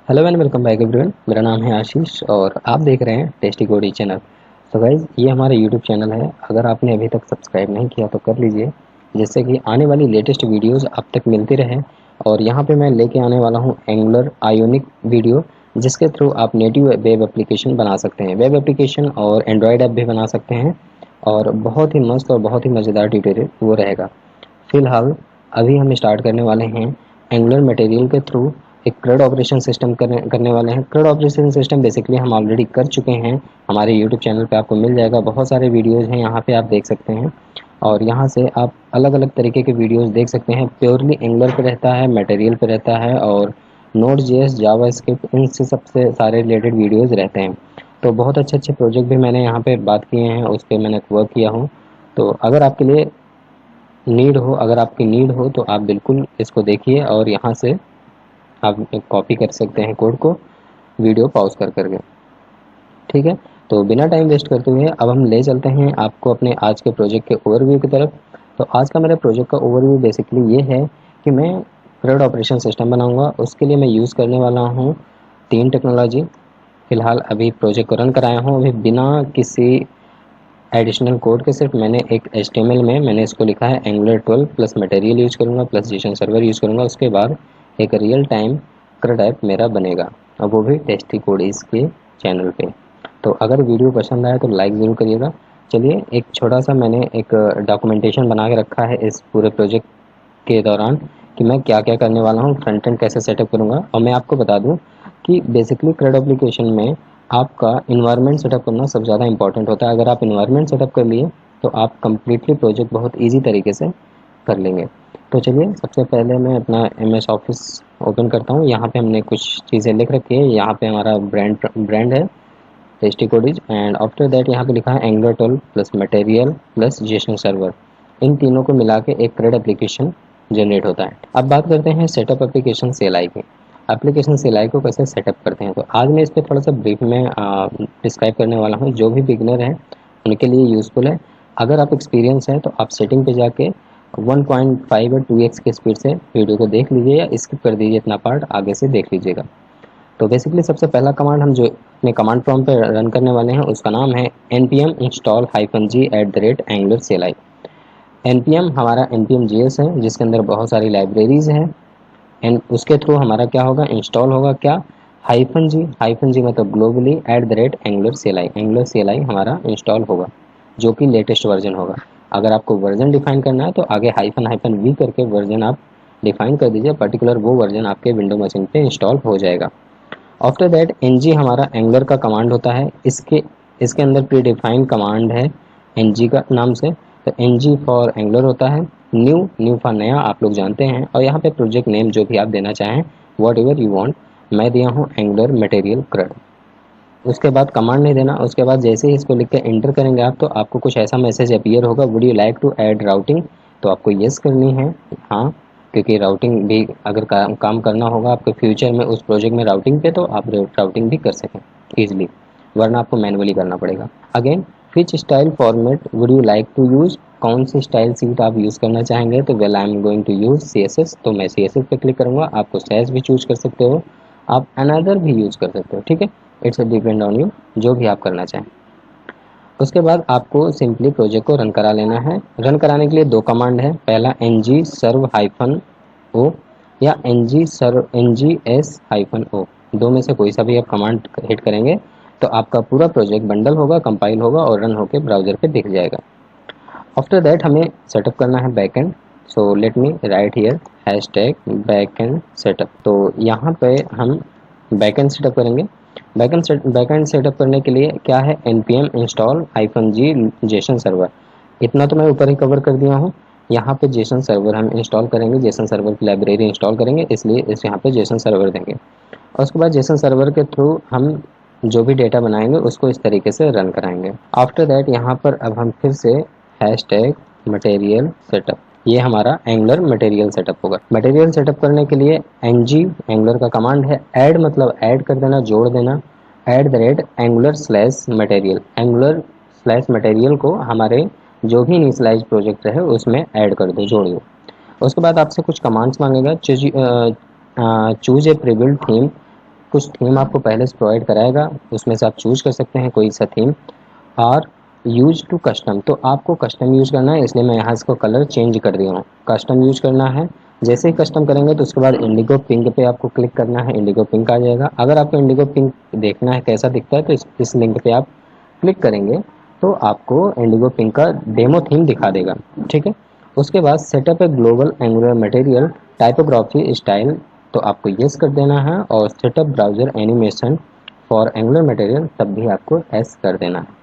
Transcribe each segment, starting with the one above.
Hello and welcome back everyone. मेरा नाम है आशीष और आप देख रहे हैं टेस्टी कोडी चैनल। तो गाइज ये हमारा यूट्यूब चैनल है। अगर आपने अभी तक सब्सक्राइब नहीं किया तो कर लीजिए, जिससे कि आने वाली लेटेस्ट वीडियोस आप तक मिलती रहे। और यहाँ पे मैं लेके आने वाला हूँ एंगुलर आयोनिक वीडियो, जिसके थ्रू आप नेटिव वेब एप्लीकेशन बना सकते हैं। वेब एप्लीकेशन और एंड्रॉयड ऐप भी बना सकते हैं और बहुत ही मस्त और बहुत ही मज़ेदार ट्यूटोरियल वो रहेगा। फिलहाल अभी हम स्टार्ट करने वाले हैं एंगुलर मटेरियल के थ्रू एक CRUD ऑपरेशन सिस्टम करने वाले हैं। CRUD ऑपरेशन सिस्टम बेसिकली हम ऑलरेडी कर चुके हैं। हमारे यूट्यूब चैनल पे आपको मिल जाएगा, बहुत सारे वीडियोज़ हैं यहाँ पे आप देख सकते हैं। और यहाँ से आप अलग अलग तरीके के वीडियोज़ देख सकते हैं। प्योरली एंगुलर पे रहता है, मटेरियल पे रहता है और Node.js, जावास्क्रिप्ट, इनसे सबसे सारे रिलेटेड वीडियोज़ रहते हैं। तो बहुत अच्छे अच्छे प्रोजेक्ट भी मैंने यहाँ पे बात किए हैं, उस पर मैंने वर्क किया हूँ। तो अगर आपकी नीड हो तो आप बिल्कुल इसको देखिए और यहाँ से आप कॉपी कर सकते हैं कोड को, वीडियो पॉज कर करके। ठीक है, तो बिना टाइम वेस्ट करते हुए अब हम ले चलते हैं आपको अपने आज के प्रोजेक्ट के ओवरव्यू की तरफ। तो आज का मेरे प्रोजेक्ट का ओवरव्यू बेसिकली ये है कि मैं CRUD ऑपरेशन सिस्टम बनाऊंगा। उसके लिए मैं यूज़ करने वाला हूँ 3 टेक्नोलॉजी। फ़िलहाल अभी प्रोजेक्ट को रन कराया हूँ, अभी बिना किसी एडिशनल कोड के सिर्फ मैंने एक HTML में मैंने इसको लिखा है Angular 12 प्लस मटेरियल यूज़ करूँगा प्लस जेसन सर्वर यूज़ करूँगा। उसके बाद एक रियल टाइम CRUD ऐप मेरा बनेगा और वो भी टेस्टी कोडीज के चैनल पे। तो अगर वीडियो पसंद आए तो लाइक ज़रूर करिएगा। चलिए, एक छोटा सा मैंने एक डॉक्यूमेंटेशन बना के रखा है इस पूरे प्रोजेक्ट के दौरान कि मैं क्या क्या करने वाला हूँ, फ्रंट एंड कैसे सेटअप करूँगा। और मैं आपको बता दूँ कि बेसिकली CRUD एप्लीकेशन में आपका इन्वायरमेंट सेटअप करना सबसे ज़्यादा इंपॉर्टेंट होता है। अगर आप इन्वायरमेंट सेटअप कर लिए तो आप कंप्लीटली प्रोजेक्ट बहुत ईजी तरीके से कर लेंगे। तो चलिए, सबसे पहले मैं अपना MS ऑफिस ओपन करता हूँ। यहाँ पे हमने कुछ चीज़ें लिख रखी है। यहाँ पे हमारा ब्रांड है Testy Codeiz and after that यहाँ पे लिखा है Angular 12 plus material plus JSON server. इन तीनों को मिला के एक CRUD एप्लीकेशन जनरेट होता है। अब बात करते हैं सेटअप एप्लीकेशन CLI की। एप्लीकेशन CLI को कैसे सेटअप करते हैं, तो आज मैं इस पर थोड़ा सा ब्रीफ में डिस्क्राइब करने वाला हूँ। जो भी बिगनर हैं उनके लिए यूज़फुल है। अगर आप एक्सपीरियंस है तो आप सेटिंग पे जाके 1.5 या 2x की स्पीड से वीडियो को देख लीजिए या स्किप कर दीजिए, इतना पार्ट आगे से देख लीजिएगा। तो बेसिकली सबसे पहला कमांड हम जो अपने कमांड प्रॉम्प्ट पे रन करने वाले हैं उसका नाम है npm install -g @angular CLI। npm हमारा npm JS है जिसके अंदर बहुत सारी लाइब्रेरीज हैं एंड उसके थ्रू हमारा क्या होगा, इंस्टॉल होगा क्या, -g मतलब ग्लोबली @angular CLI हमारा इंस्टॉल होगा, जो कि लेटेस्ट वर्जन होगा। अगर आपको वर्जन डिफाइन करना है तो आगे -v करके वर्जन आप डिफाइन कर दीजिए, पर्टिकुलर वो वर्जन आपके विंडो मशीन पे इंस्टॉल हो जाएगा। आफ्टर दैट ng हमारा एंगुलर का कमांड होता है। इसके अंदर प्री डिफाइंड कमांड है ng का नाम से। तो ng फॉर एंगुलर होता है, न्यू फॉर नया, आप लोग जानते हैं। और यहाँ पे प्रोजेक्ट नेम जो भी आप देना चाहें, वॉट एवर यू वांट। मैं दिया हूँ एंगुलर मटेरियल CRUD। उसके बाद कमांड नहीं देना। उसके बाद जैसे ही इसको लिख के एंटर करेंगे आप, तो आपको कुछ ऐसा मैसेज अपीयर होगा, would you like to add routing. तो आपको येस करनी है, हाँ, क्योंकि राउटिंग भी अगर काम करना होगा आपके फ्यूचर में उस प्रोजेक्ट में राउटिंग पे, तो आप राउटिंग भी कर सकें ईजिली, वरना आपको मैनुअली करना पड़ेगा। Again, which style format would you like to use, कौन सी स्टाइल सीट आप यूज़ करना चाहेंगे। तो well I am going to use CSS, तो मैं CSS पे क्लिक करूँगा। आपको सैस भी चूज कर सकते हो, आप अनदर भी यूज़ कर सकते हो, ठीक है, इट्स डिपेंड ऑन यू, जो भी आप करना चाहें। उसके बाद आपको सिंपली प्रोजेक्ट को रन करा लेना है। रन कराने के लिए 2 कमांड है, पहला ng serve -o या ngs-o, दो में से कोई सा भी आप कमांड हिट करेंगे तो आपका पूरा प्रोजेक्ट बंडल होगा, कंपाइल होगा और रन होकर ब्राउज़र पे दिख जाएगा। आफ्टर दैट हमें सेटअप करना है backend. So let me right here #backend setup. तो यहाँ पे हम बैकएंड सेटअप करेंगे। बैकएंड सेटअप करने के लिए क्या है, npm install -g Jason server. इतना तो मैं ऊपर ही कवर कर दिया हूँ। यहाँ पे जेसन सर्वर हम इंस्टॉल करेंगे, जेसन सर्वर की लाइब्रेरी इंस्टॉल करेंगे, इसलिए इस यहाँ पे जेसन सर्वर देंगे। और उसके बाद जेसन सर्वर के थ्रू हम जो भी डेटा बनाएंगे उसको इस तरीके से रन कराएंगे। आफ्टर दैट यहाँ पर अब हम फिर से #मटेरियल सेटअप, ये हमारा एंगुलर मटेरियल सेटअप होगा। मटेरियल सेटअप करने के लिए ng एंगुलर का कमांड है, ऐड मतलब ऐड कर देना, जोड़ देना, @angular/material। एंगुलर/मटेरियल को हमारे जो भी इनिशियलाइज प्रोजेक्ट है उसमें ऐड कर दो, जोड़ दो। उसके बाद आपसे कुछ कमांड्स मांगेगा, चूज ए प्रीबिल्ड थीम कुछ थीम आपको पहले से प्रोवाइड कराएगा, उसमें से आप चूज कर सकते हैं कोई सा थीम। और यूज टू कस्टम, तो आपको कस्टम यूज करना है, इसलिए मैं यहाँ इसको कलर चेंज कर दिया हूँ। कस्टम यूज करना है, जैसे ही कस्टम करेंगे तो उसके बाद इंडिगो पिंक पे आपको क्लिक करना है, इंडिगो पिंक आ जाएगा। अगर आपको इंडिगो पिंक देखना है कैसा दिखता है तो इस लिंक पे आप क्लिक करेंगे तो आपको इंडिगो पिंक का डेमो थीम दिखा देगा, ठीक है। उसके बाद setup a global Angular material typography style, तो आपको यस कर देना है, और setup browser animation for Angular material तब भी आपको एस कर देना है।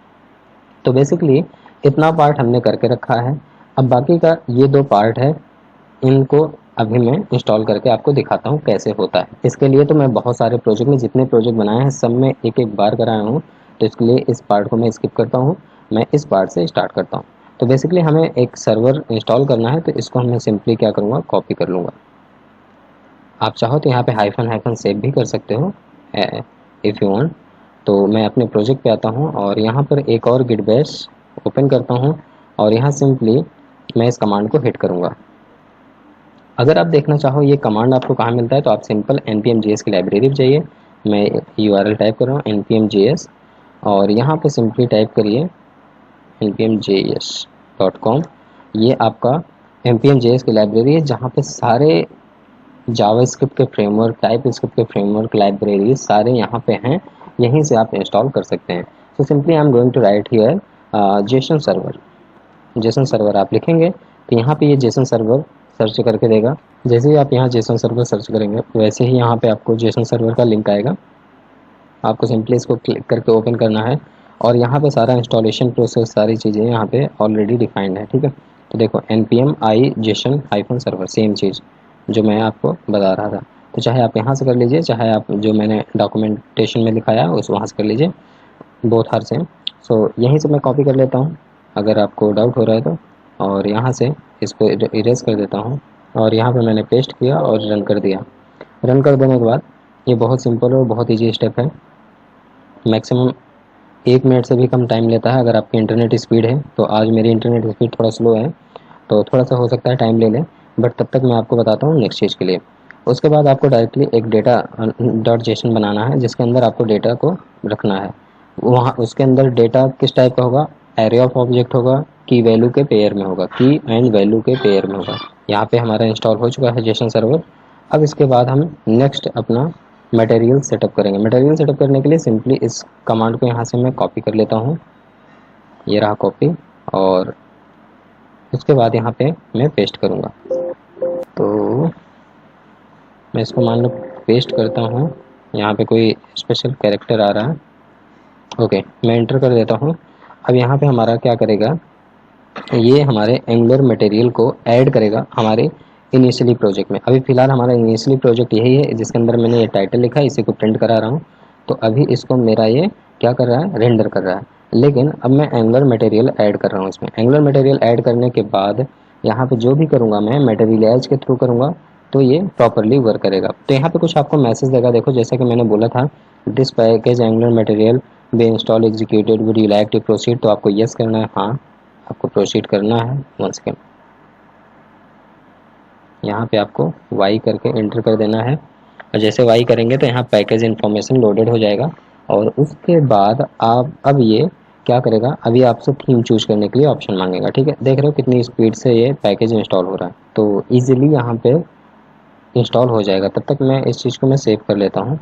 तो बेसिकली इतना पार्ट हमने करके रखा है। अब बाकी का ये 2 पार्ट है, इनको अभी मैं इंस्टॉल करके आपको दिखाता हूँ कैसे होता है। इसके लिए तो मैं बहुत सारे प्रोजेक्ट में जितने प्रोजेक्ट बनाए हैं सब में एक एक बार कराया हूँ, तो इसके लिए इस पार्ट को मैं स्किप करता हूँ, मैं इस पार्ट से स्टार्ट करता हूँ। तो बेसिकली हमें एक सर्वर इंस्टॉल करना है, तो इसको मैं सिंपली क्या करूँगा, कॉपी कर लूँगा। आप चाहो तो यहाँ पे हाइफन हाइफन सेव भी कर सकते हो इफ़ यू वांट। तो मैं अपने प्रोजेक्ट पे आता हूँ और यहाँ पर एक और गिट बैश ओपन करता हूँ, और यहाँ सिंपली मैं इस कमांड को हिट करूँगा। अगर आप देखना चाहो ये कमांड आपको कहाँ मिलता है, तो आप सिंपल npm.js की लाइब्रेरी पे जाइए। मैं URL टाइप कर रहा हूँ npm.js, और यहाँ पे सिंपली टाइप करिए npmjs.com। ये आपका npm.js की लाइब्रेरी है, जहाँ पे सारे जावास्क्रिप्ट के फ्रेमवर्क, टाइपस्क्रिप्ट के फ्रेमवर्क, लाइब्रेरी सारे यहाँ पे हैं, यहीं से आप इंस्टॉल कर सकते हैं। So simply I am going to write here JSON server. JSON server आप लिखेंगे तो यहाँ पे ये जेसन सर्वर सर्च करके देगा। जैसे ही आप यहाँ जेसन सर्वर सर्च करेंगे वैसे ही यहाँ पे आपको जेसन सर्वर का लिंक आएगा, आपको सिंपली इसको क्लिक करके ओपन करना है, और यहाँ पे सारा इंस्टॉलेशन प्रोसेस सारी चीज़ें यहाँ पे ऑलरेडी डिफाइंड है, ठीक है। तो देखो npm i JSON hyphen server, same चीज़ जो मैं आपको बता रहा था। तो चाहे आप यहाँ से कर लीजिए, चाहे आप जो मैंने डॉक्यूमेंटेशन में लिखाया उस वहाँ से कर लीजिए, बोथ आर सेम। सो यहीं से मैं कॉपी कर लेता हूँ अगर आपको डाउट हो रहा है तो, और यहाँ से इसको इरेज कर देता हूँ, और यहाँ पे मैंने पेस्ट किया और रन कर दिया। रन कर देने के बाद ये बहुत सिंपल और बहुत ईजी स्टेप है, मैक्सिमम 1 मिनट से भी कम टाइम लेता है अगर आपकी इंटरनेट स्पीड है। तो आज मेरी इंटरनेट स्पीड थोड़ा स्लो है, तो थोड़ा सा हो सकता है टाइम ले लें, बट तब तक मैं आपको बताता हूँ नेक्स्ट चीज़ के लिए। उसके बाद आपको डायरेक्टली एक डेटा डॉट जेसन बनाना है, जिसके अंदर आपको डेटा को रखना है। वहाँ उसके अंदर डेटा किस टाइप का होगा, एरे ऑफ ऑब्जेक्ट होगा, की वैल्यू के पेयर में होगा, की एंड वैल्यू के पेयर में होगा। यहाँ पे हमारा इंस्टॉल हो चुका है जेसन सर्वर। अब इसके बाद हम नेक्स्ट अपना मटेरियल सेटअप करेंगे। मटेरियल सेटअप करने के लिए सिंपली इस कमांड को यहाँ से मैं कॉपी कर लेता हूँ, ये रहा कॉपी, और उसके बाद यहाँ पे मैं पेस्ट करूँगा। तो मैं इसको मान लो पेस्ट करता हूँ, यहाँ पे कोई स्पेशल कैरेक्टर आ रहा है, ओके मैं इंटर कर देता हूँ। अब यहाँ पे हमारा क्या करेगा, ये हमारे एंगुलर मटेरियल को ऐड करेगा हमारे इनिशियली प्रोजेक्ट में। अभी फ़िलहाल हमारा इनिशियली प्रोजेक्ट यही है जिसके अंदर मैंने ये टाइटल लिखा है, इसी को प्रिंट करा रहा हूँ। तो अभी इसको मेरा ये क्या कर रहा है, रेंडर कर रहा है। लेकिन अब मैं एंगुलर मटेरियल ऐड कर रहा हूँ इसमें। एंगुलर मटेरियल ऐड करने के बाद यहाँ पे जो भी करूँगा मैं मटेरियल एज के थ्रू करूँगा, तो ये प्रॉपरली वर्क करेगा। तो यहाँ पे कुछ आपको मैसेज देगा, देखो जैसा कि मैंने बोला था, this package Angular Material be install executed, would you like to proceed. तो आपको यस करना है, हाँ आपको प्रोसीड करना है। 1 सेकेंड, यहाँ पे आपको वाई करके एंटर कर देना है, और जैसे वाई करेंगे तो यहाँ पैकेज इन्फॉर्मेशन लोडेड हो जाएगा। और उसके बाद आप अब ये क्या करेगा, अभी आपसे थीम चूज करने के लिए ऑप्शन मांगेगा, ठीक है। देख रहे हो कितनी स्पीड से ये पैकेज इंस्टॉल हो रहा है, तो ईजिली यहाँ पे इंस्टॉल हो जाएगा। तब तक मैं इस चीज़ को मैं सेव कर लेता हूँ,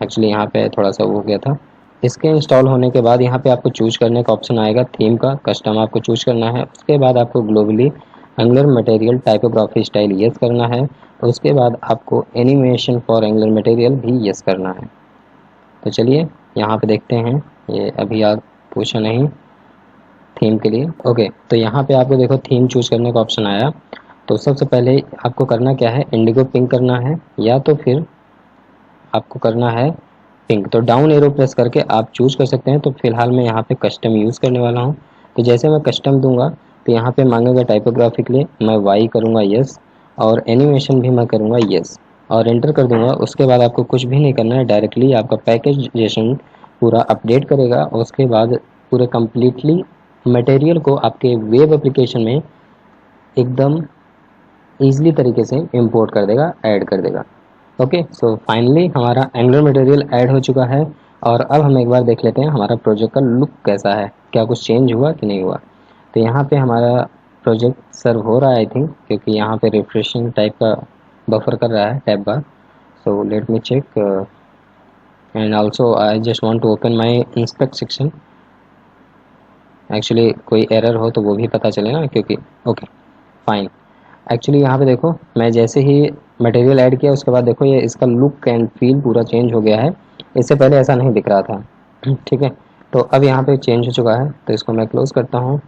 एक्चुअली यहाँ पे थोड़ा सा हो गया था। इसके इंस्टॉल होने के बाद यहाँ पे आपको चूज करने का ऑप्शन आएगा, थीम का कस्टम आपको चूज करना है। उसके बाद आपको globally angular material typography style yes करना है, और उसके बाद आपको एनिमेशन फॉर एंगुलर मटेरियल भी यस करना है। तो चलिए यहाँ पे देखते हैं, ये अभी आप पूछा नहीं थीम के लिए, ओके। तो यहाँ पे आपको देखो थीम चूज करने का ऑप्शन आया। तो सबसे पहले आपको करना क्या है, इंडिगो पिंक करना है, या तो फिर आपको करना है पिंक। तो डाउन एरो प्रेस करके आप चूज कर सकते हैं। तो फिलहाल मैं यहाँ पे कस्टम यूज़ करने वाला हूँ। तो जैसे मैं कस्टम दूंगा तो यहाँ पे मांगेगा टाइपोग्राफी के लिए, मैं वाई करूँगा यस, और एनिमेशन भी मैं करूँगा यस, और एंटर कर दूंगा। उसके बाद आपको कुछ भी नहीं करना है, डायरेक्टली आपका पैकेजेशन पूरा अपडेट करेगा, और उसके बाद पूरे कम्प्लीटली मटेरियल को आपके वेब एप्लीकेशन में एकदम ईजिली तरीके से इम्पोर्ट कर देगा, ऐड कर देगा। ओके, सो फाइनली हमारा एंगुलर मटेरियल ऐड हो चुका है। और अब हम एक बार देख लेते हैं हमारा प्रोजेक्ट का लुक कैसा है, क्या कुछ चेंज हुआ कि नहीं हुआ। तो यहाँ पे हमारा प्रोजेक्ट सर्व हो रहा है आई थिंक, क्योंकि यहाँ पे रिफ्रेशिंग टाइप का बफर कर रहा है tab bar. So let me check and also I just want to open my inspect section. Actually कोई एरर हो तो वो भी पता चले ना, क्योंकि ओके फाइन। एक्चुअली यहाँ पे देखो, मैं जैसे ही मटेरियल ऐड किया उसके बाद देखो ये इसका लुक एंड फील पूरा चेंज हो गया है। इससे पहले ऐसा नहीं दिख रहा था। ठीक है, तो अब यहाँ पे चेंज हो चुका है, तो इसको मैं क्लोज करता हूँ।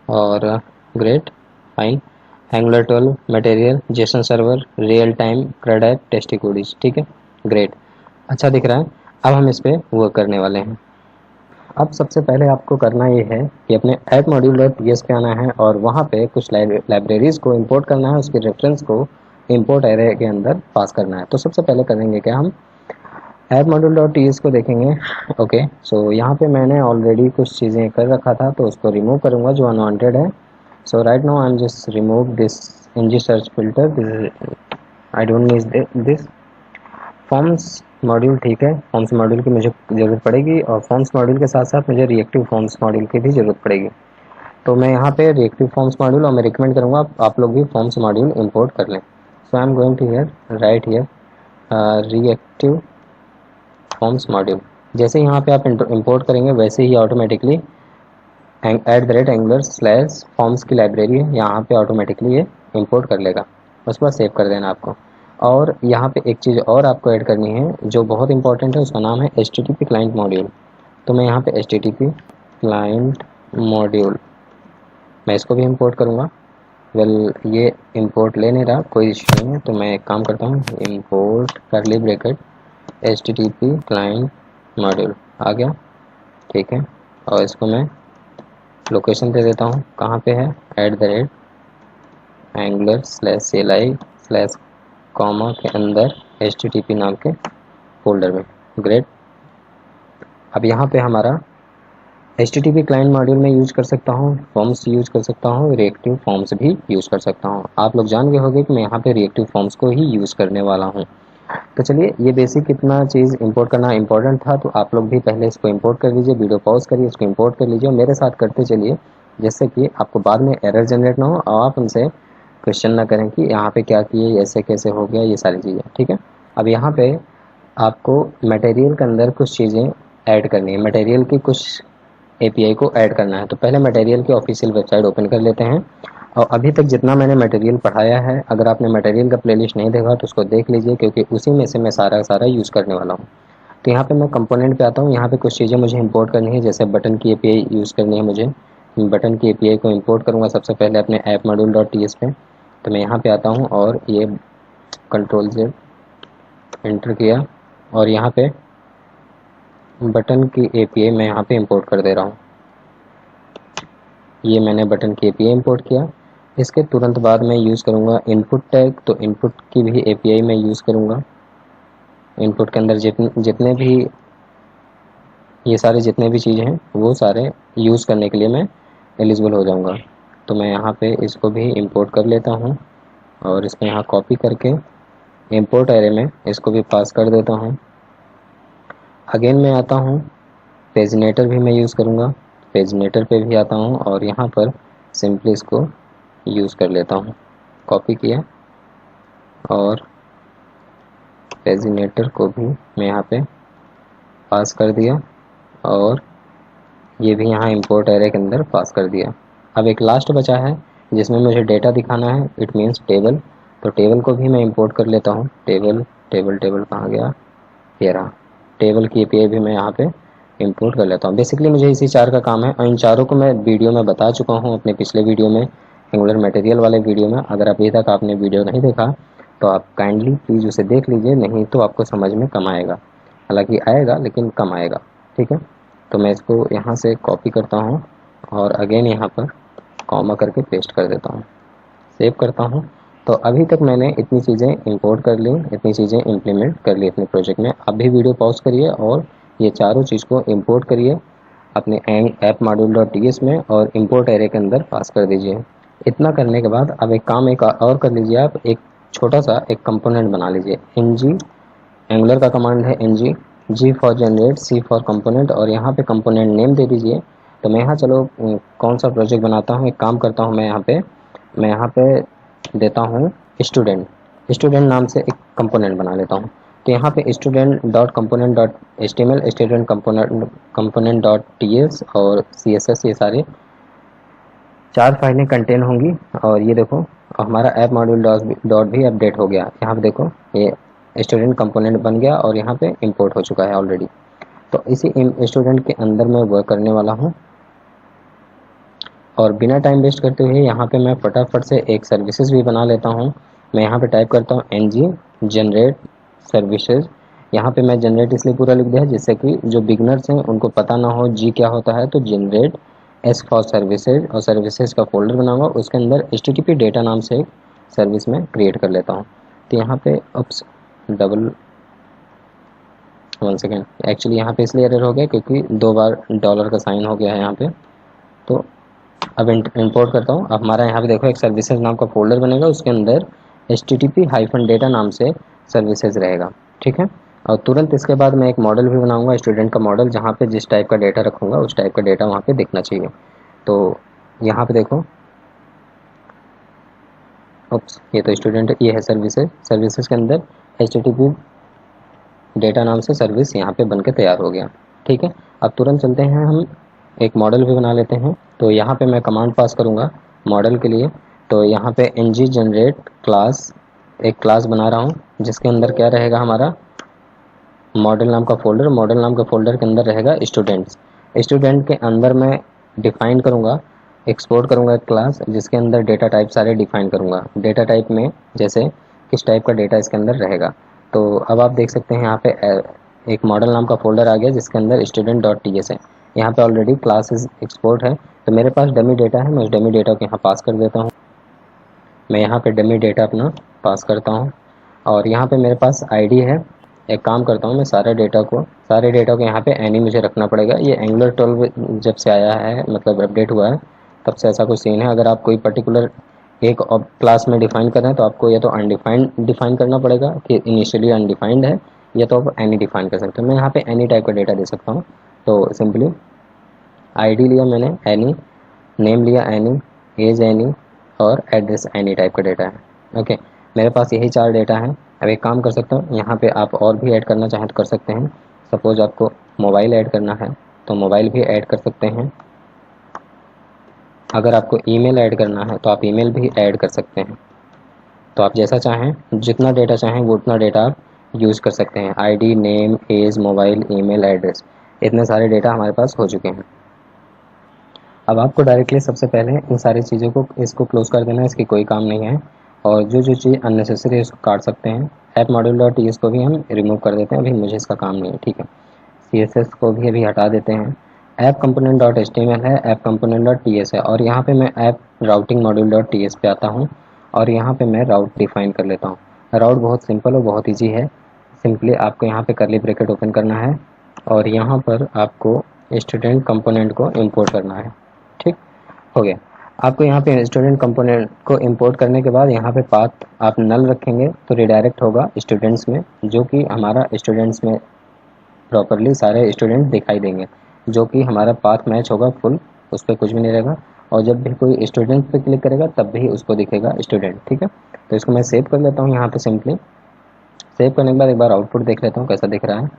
और great fine, angular 12 material Jason server real time CRUD app tasty codies. ठीक है, ग्रेट, अच्छा दिख रहा है। अब हम इस पर वर्क करने वाले हैं। अब सबसे पहले आपको करना ये है कि अपने ऐप module.ts पे आना है और वहाँ पे कुछ लाइब्रेरीज़ को इंपोर्ट करना है, उसके रेफरेंस को इंपोर्ट एरे के अंदर पास करना है। तो सबसे पहले करेंगे क्या, हम ऐप module.ts को देखेंगे। ओके, सो यहाँ पे मैंने ऑलरेडी कुछ चीज़ें कर रखा था, तो उसको रिमूव करूँगा जो अनवांटेड है। So right now I am just remove this ng search filter, I don't need this. Forms module, ठीक है, फॉर्म्स मॉड्यूल की मुझे ज़रूरत पड़ेगी, और फॉर्म्स मॉड्यूल के साथ साथ मुझे रिएक्टिव फॉर्म्स मॉड्यूल की भी ज़रूरत पड़ेगी। तो मैं यहाँ पे रिएक्टिव फॉर्म्स मॉड्यूल, और मैं रिकमेंड करूँगा आप लोग भी फॉर्म्स मॉड्यूल इंपोर्ट कर लें। So I am going to here right here reactive forms module. जैसे यहाँ पे आप इंपोर्ट करेंगे वैसे ही ऑटोमेटिकली @angular/forms की लाइब्रेरी है, यहाँ पे ऑटोमेटिकली ये इंपोर्ट कर लेगा। उसके बाद सेव कर देना आपको। और यहाँ पे एक चीज़ और आपको ऐड करनी है जो बहुत इंपॉर्टेंट है, उसका नाम है HTTP क्लाइंट मॉड्यूल। तो मैं यहाँ पे HTTP क्लाइंट मॉड्यूल, मैं इसको भी इंपोर्ट करूँगा। वेल ये इंपोर्ट ले नहीं रहा, कोई इशू नहीं है, तो मैं एक काम करता हूँ, import curly bracket HTTP client module आ गया। ठीक है, और इसको मैं लोकेशन दे देता हूँ, कहाँ पे है, @angular/cli/ कॉमा के अंदर HTTP नाम के फोल्डर में। ग्रेट, अब यहाँ पे हमारा HTTP क्लाइंट मॉड्यूल में यूज कर सकता हूँ, फॉर्म्स यूज कर सकता हूँ, रिएक्टिव फॉर्म्स भी यूज कर सकता हूँ। आप लोग जान गए होंगे कि मैं यहाँ पे रिएक्टिव फॉर्म्स को ही यूज करने वाला हूँ। तो चलिए, ये बेसिक कितना चीज़ इंपोर्ट करना इंपॉर्टेंट था, तो आप लोग भी पहले इसको इंपोर्ट कर लीजिए, वीडियो पॉज करिए, इसको इंपोर्ट कर लीजिए और मेरे साथ करते चलिए, जिससे कि आपको बाद में एरर जनरेट ना हो और आप उनसे क्वेश्चन ना करें कि यहाँ पे क्या किए, ऐसे कैसे हो गया, ये सारी चीज़ें। ठीक है, अब यहाँ पे आपको मटेरियल के अंदर कुछ चीज़ें ऐड करनी है, मटेरियल की कुछ API को ऐड करना है। तो पहले मटेरियल की ऑफिशियल वेबसाइट ओपन कर लेते हैं, और अभी तक जितना मैंने मटेरियल पढ़ाया है, अगर आपने मटेरियल का प्लेलिस्ट नहीं देखा तो उसको देख लीजिए, क्योंकि उसी में से मैं सारा यूज़ करने वाला हूँ। तो यहाँ पे मैं कंपोनेंट पे आता हूँ, यहाँ पे कुछ चीज़ें मुझे इंपोर्ट करनी है, जैसे बटन की API यूज़ करनी है मुझे। बटन की API को इंपोर्ट करूँगा सबसे पहले अपने ऐप module.ts पे। तो मैं यहाँ पे आता हूँ और ये Ctrl+Z एंटर किया, और यहाँ पे बटन की API मैं यहाँ पे इंपोर्ट कर दे रहा हूँ। ये मैंने बटन की API इंपोर्ट किया। इसके तुरंत बाद मैं यूज़ करूँगा इनपुट टैग, तो इनपुट की भी API मैं यूज़ करूँगा। इनपुट के अंदर जितने भी ये सारे जितने भी चीज़ें हैं वो सारे यूज़ करने के लिए मैं एलिजिबल हो जाऊँगा। तो मैं यहाँ पे इसको भी इंपोर्ट कर लेता हूँ और इसको यहाँ कॉपी करके इंपोर्ट एरे में इसको भी पास कर देता हूँ। अगेन मैं आता हूँ, पेजनेटर भी मैं यूज़ करूँगा, पेजनेटर पे भी आता हूँ और यहाँ पर सिंपली इसको यूज़ कर लेता हूँ। कॉपी किया और पेजनेटर को भी मैं यहाँ पे पास कर दिया, और ये भी यहाँ इंपोर्ट एरे के अंदर पास कर दिया। अब एक लास्ट बचा है जिसमें मुझे डेटा दिखाना है, इट मीन्स टेबल। तो टेबल को भी मैं इंपोर्ट कर लेता हूँ। टेबल कहाँ गया, ये रहा। टेबल की API भी मैं यहाँ पे इंपोर्ट कर लेता हूँ। बेसिकली मुझे इसी 4 का काम है, और इन चारों को मैं वीडियो में बता चुका हूँ अपने पिछले वीडियो में, एंगुलर मटेरियल वाले वीडियो में। अगर अभी तक आपने वीडियो नहीं देखा तो आप काइंडली प्लीज़ उसे देख लीजिए, नहीं तो आपको समझ में कम आएगा। हालांकि आएगा लेकिन कम आएगा। ठीक है, तो मैं इसको यहाँ से कॉपी करता हूँ और अगेन यहाँ पर कॉमा करके पेस्ट कर देता हूँ, सेव करता हूँ। तो अभी तक मैंने इतनी चीज़ें इंपोर्ट कर ली, इतनी चीज़ें इम्प्लीमेंट कर ली अपने प्रोजेक्ट में। अभी वीडियो पॉज करिए और ये चारों चीज़ को इंपोर्ट करिए अपने ऐप module.ts में और इंपोर्ट एरे के अंदर पास कर दीजिए। इतना करने के बाद अब एक काम एक और कर लीजिए, आप एक छोटा सा एक कंपोनेंट बना लीजिए, ng एंगुलर का कमांड है ng, g for generate, c for component, और यहाँ पे कंपोनेंट नेम दे दीजिए। तो मैं यहाँ चलो कौन सा प्रोजेक्ट बनाता हूँ, एक काम करता हूँ, मैं यहाँ पे देता हूँ स्टूडेंट, स्टूडेंट नाम से एक कंपोनेंट बना लेता हूँ। तो यहाँ पे student dot component dot HTML, student component dot TS और CSS, ये सारे 4 फाइलें कंटेन होंगी। और ये देखो हमारा ऐप मॉड्यूल डॉट भी अपडेट हो गया। यहाँ पे देखो ये स्टूडेंट कंपोनेंट बन गया और यहाँ पे इंपोर्ट हो चुका है ऑलरेडी। तो इसी स्टूडेंट के अंदर मैं वर्क करने वाला हूँ, और बिना टाइम वेस्ट करते हुए यहाँ पे मैं फटाफट से एक सर्विसेज भी बना लेता हूँ। मैं यहाँ पे टाइप करता हूँ ng जनरेट सर्विसेज। यहाँ पे मैं जनरेट इसलिए पूरा लिख दिया जिससे कि जो बिगनर्स हैं उनको पता ना हो जी क्या होता है। तो जनरेट S फॉर सर्विसेज, और सर्विसेज का फोल्डर बनाऊंगा, उसके अंदर HTTP डेटा नाम से एक सर्विस में क्रिएट कर लेता हूँ। तो यहाँ पे उप्स डबल 1 सेकेंड, एक्चुअली यहाँ पे इसलिए एरर हो गया क्योंकि 2 बार डॉलर का साइन हो गया है यहाँ पे। तो अब इंपोर्ट करता हूँ। अब हमारा यहाँ पे देखो एक सर्विसेज नाम का फोल्डर बनेगा, उसके अंदर HTTP-डेटा नाम से सर्विसेज रहेगा, ठीक है। और तुरंत इसके बाद मैं एक मॉडल भी बनाऊंगा, स्टूडेंट का मॉडल, जहाँ पे जिस टाइप का डेटा रखूँगा उस टाइप का डेटा वहाँ पे दिखना चाहिए। तो यहाँ पे देखो ये तो स्टूडेंट, ये है सर्विसेज के अंदर HTTP डेटा नाम से सर्विस यहाँ पे बनके तैयार हो गया, ठीक है। अब तुरंत चलते हैं, हम एक मॉडल भी बना लेते हैं। तो यहाँ पे मैं कमांड पास करूँगा मॉडल के लिए। तो यहाँ पे ng जनरेट क्लास, एक क्लास बना रहा हूँ जिसके अंदर क्या रहेगा, हमारा मॉडल नाम का फोल्डर, मॉडल नाम का फोल्डर के अंदर रहेगा स्टूडेंट्स। स्टूडेंट के अंदर मैं डिफाइन करूँगा, एक्सपोर्ट करूँगा एक क्लास जिसके अंदर डेटा टाइप सारे डिफाइन करूँगा। डेटा टाइप में जैसे किस टाइप का डेटा इसके अंदर रहेगा। तो अब आप देख सकते हैं यहाँ पे एक मॉडल नाम का फोल्डर आ गया जिसके अंदर स्टूडेंट डॉट TS है। यहाँ पे ऑलरेडी क्लासेस एक्सपोर्ट है। तो मेरे पास डमी डेटा है, मैं उस डमी डेटा को यहाँ पास कर देता हूँ। मैं यहाँ पे डमी डेटा अपना पास करता हूँ, और यहाँ पे मेरे पास ID है। एक काम करता हूँ, मैं सारे डेटा को यहाँ पे एनी मुझे रखना पड़ेगा। ये एंगुलर 12 जब से आया है, मतलब अपडेट हुआ है, तब से ऐसा कुछ सीन है। अगर आप कोई पर्टिकुलर एक क्लास में डिफाइन कर रहे हैं तो आपको या तो अनडिफाइंड डिफाइन करना पड़ेगा कि इनिशियली अनडिफाइंड है, या तो आप एनी डिफाइन कर सकते हो। मैं यहाँ पे एनी टाइप का डेटा दे सकता हूँ। तो सिंपली ID लिया मैंने एनी, नेम लिया एनी, एज एनी, और एड्रेस एनी टाइप का डेटा है। ओके, मेरे पास यही 4 डेटा हैं। अब एक काम कर सकता हूँ, यहाँ पे आप और भी ऐड करना चाहें तो कर सकते हैं। सपोज आपको मोबाइल ऐड करना है तो मोबाइल भी ऐड कर सकते हैं। अगर आपको ईमेल ऐड करना है तो आप ईमेल भी ऐड कर सकते हैं। तो आप जैसा चाहें, जितना डेटा चाहें वो उतना डेटा आप यूज़ कर सकते हैं। ID, name, age, mobile, email, address, इतने सारे डेटा हमारे पास हो चुके हैं। अब आपको डायरेक्टली सबसे पहले इन सारी चीज़ों को इसको क्लोज कर देना है, इसकी कोई काम नहीं है। और जो जो चीज़ अननेसेसरी है उसको काट सकते हैं। ऐप मॉड्यूल डॉट TS को भी हम रिमूव कर देते हैं, अभी मुझे इसका काम नहीं है, ठीक है। CSS को भी अभी हटा देते हैं। ऐप कंपोनेंट डॉट HTML है, ऐप कंपोनेंट डॉट TS है, और यहाँ पे मैं app routing module dot TS पे आता हूँ, और यहाँ पे मैं राउट डिफाइन कर लेता हूँ। राउट बहुत सिंपल और बहुत ईजी है। सिंपली आपको यहाँ पे करली ब्रैकेट ओपन करना है, और यहाँ पर आपको स्टूडेंट कंपोनेंट को इम्पोर्ट करना है, ठीक हो गया। आपको यहाँ पे स्टूडेंट कंपोनेंट को इंपोर्ट करने के बाद यहाँ पे पाथ आप नल रखेंगे तो रिडायरेक्ट होगा स्टूडेंट्स में, जो कि हमारा स्टूडेंट्स में प्रॉपरली सारे स्टूडेंट दिखाई देंगे, जो कि हमारा पाथ मैच होगा फुल, उस पर कुछ भी नहीं रहेगा। और जब भी कोई स्टूडेंट पे क्लिक करेगा तब भी उसको दिखेगा स्टूडेंट, ठीक है। तो इसको मैं सेव कर लेता हूँ। यहाँ पे सिंपली सेव करने के बाद एक बार आउटपुट देख लेता हूँ कैसा दिख रहा है।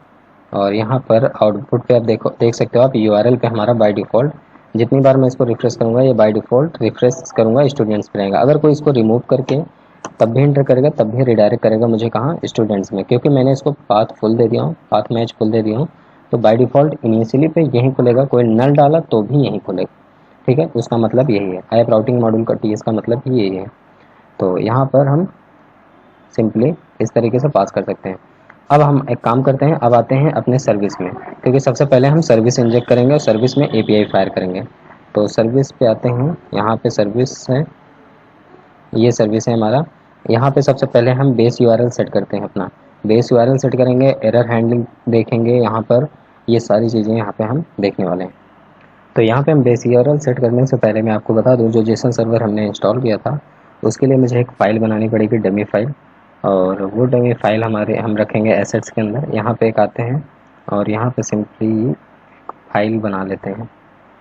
और यहाँ पर आउटपुट पे आप देख सकते हो आप URL पे हमारा बाय डिफ़ॉल्ट, जितनी बार मैं इसको रिफ्रेश करूँगा ये बाय डिफ़ॉल्ट रिफ्रेश करूँगा स्टूडेंट्स पे रहेगा। अगर कोई इसको रिमूव करके तब भी इंटर करेगा तब भी रिडायरेक्ट करेगा मुझे कहाँ, स्टूडेंट्स में, क्योंकि मैंने इसको पाथ फुल दे दिया हूँ, पाथ मैच फुल दे दिया हूँ। तो बाय डिफ़ॉल्ट इनिशियली पे यही खुलेगा, कोई नल डाला तो भी यही खुलेगा, ठीक है। उसका मतलब यही है, ऐप राउटिंग मॉड्यूल का TS का मतलब ही यही है। तो यहाँ पर हम सिंपली इस तरीके से पास कर सकते हैं। अब हम एक काम करते हैं, अब आते हैं अपने सर्विस में, क्योंकि सबसे पहले हम सर्विस इंजेक्ट करेंगे और सर्विस में API फायर करेंगे। तो सर्विस पे आते हैं, यहाँ पे सर्विस है, ये सर्विस है हमारा। यहाँ पे सबसे पहले हम बेस URL सेट करते हैं अपना, बेस URL सेट करेंगे, एरर हैंडलिंग देखेंगे यहाँ पर, ये सारी चीज़ें यहाँ पे हम देखने वाले हैं। तो यहाँ पे हम बेस URL सेट करने से पहले मैं आपको बता दूँ, जो जेसन सर्वर हमने इंस्टॉल किया था उसके लिए मुझे एक फ़ाइल बनानी पड़ेगी, डमी फाइल। और वो डमी फाइल हमारे हम रखेंगे एसेट्स के अंदर। यहाँ पे एक आते हैं और यहाँ पे सिंपली फाइल बना लेते हैं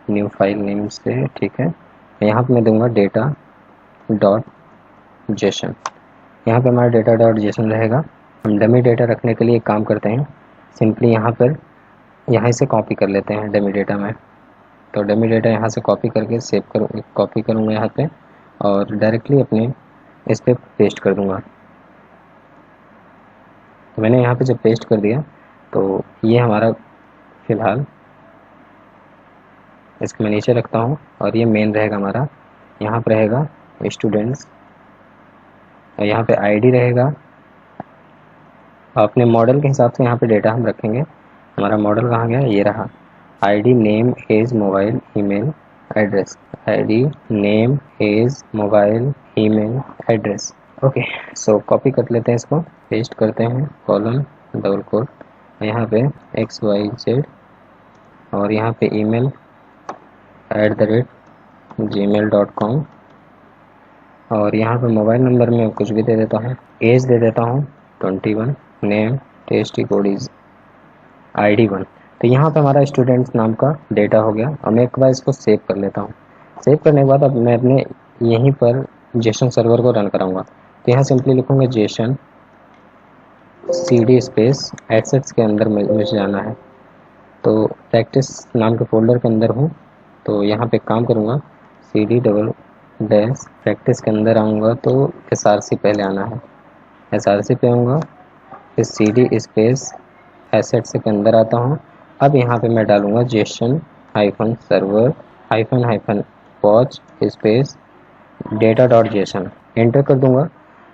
न्यू फाइल नेम से, ठीक है। यहाँ पे मैं दूंगा डेटा डॉट जेसन। यहाँ पे हमारा डेटा डॉट जेसन रहेगा। हम डमी डेटा रखने के लिए एक काम करते हैं, सिंपली यहाँ से कॉपी कर लेते हैं डमी डेटा में। तो डमी डेटा यहाँ से कॉपी करके कॉपी करूँगा यहाँ पे और डायरेक्टली अपने इस पर पेस्ट कर दूँगा। तो मैंने यहाँ पे जब पेस्ट कर दिया तो ये हमारा फ़िलहाल इसको मैं नीचे रखता हूँ और ये मेन रहेगा हमारा। यहाँ पर रहेगा स्टूडेंट्स और यहाँ पे आईडी रहेगा। अपने मॉडल के हिसाब से यहाँ पे डेटा हम रखेंगे। हमारा मॉडल कहाँ गया, ये रहा। ID name age mobile email address, ID name age mobile email address. Okay, so copy कर लेते हैं, इसको पेस्ट करते हैं, कॉलम डबल कोट, यहाँ पे XYZ और यहाँ पे email @gmail.com और यहाँ पे मोबाइल नंबर में कुछ भी दे देता हूँ, एज दे देता हूँ 21, name tasty code is ID1। तो यहाँ पे हमारा स्टूडेंट्स नाम का डेटा हो गया। और मैं एक बार इसको सेव कर लेता हूँ। सेव करने के बाद अब मैं अपने यहीं पर जेसन सर्वर को रन कराऊंगा। तो यहाँ सिंपली लिखूँगा जेसन CD स्पेस एसेट्स के अंदर मुझे जाना है। तो प्रैक्टिस नाम के फोल्डर के अंदर हूँ, तो यहाँ पे काम करूँगा CD डबल डैश प्रैक्टिस के अंदर आऊँगा तो SRC पहले आना है, SRC पे आऊँगा, फिर CD स्पेस एसेट्स के अंदर आता हूँ। अब यहाँ पे मैं डालूँगा Jason hyphen server hyphen watch space data dot JSON, enter कर दूँगा।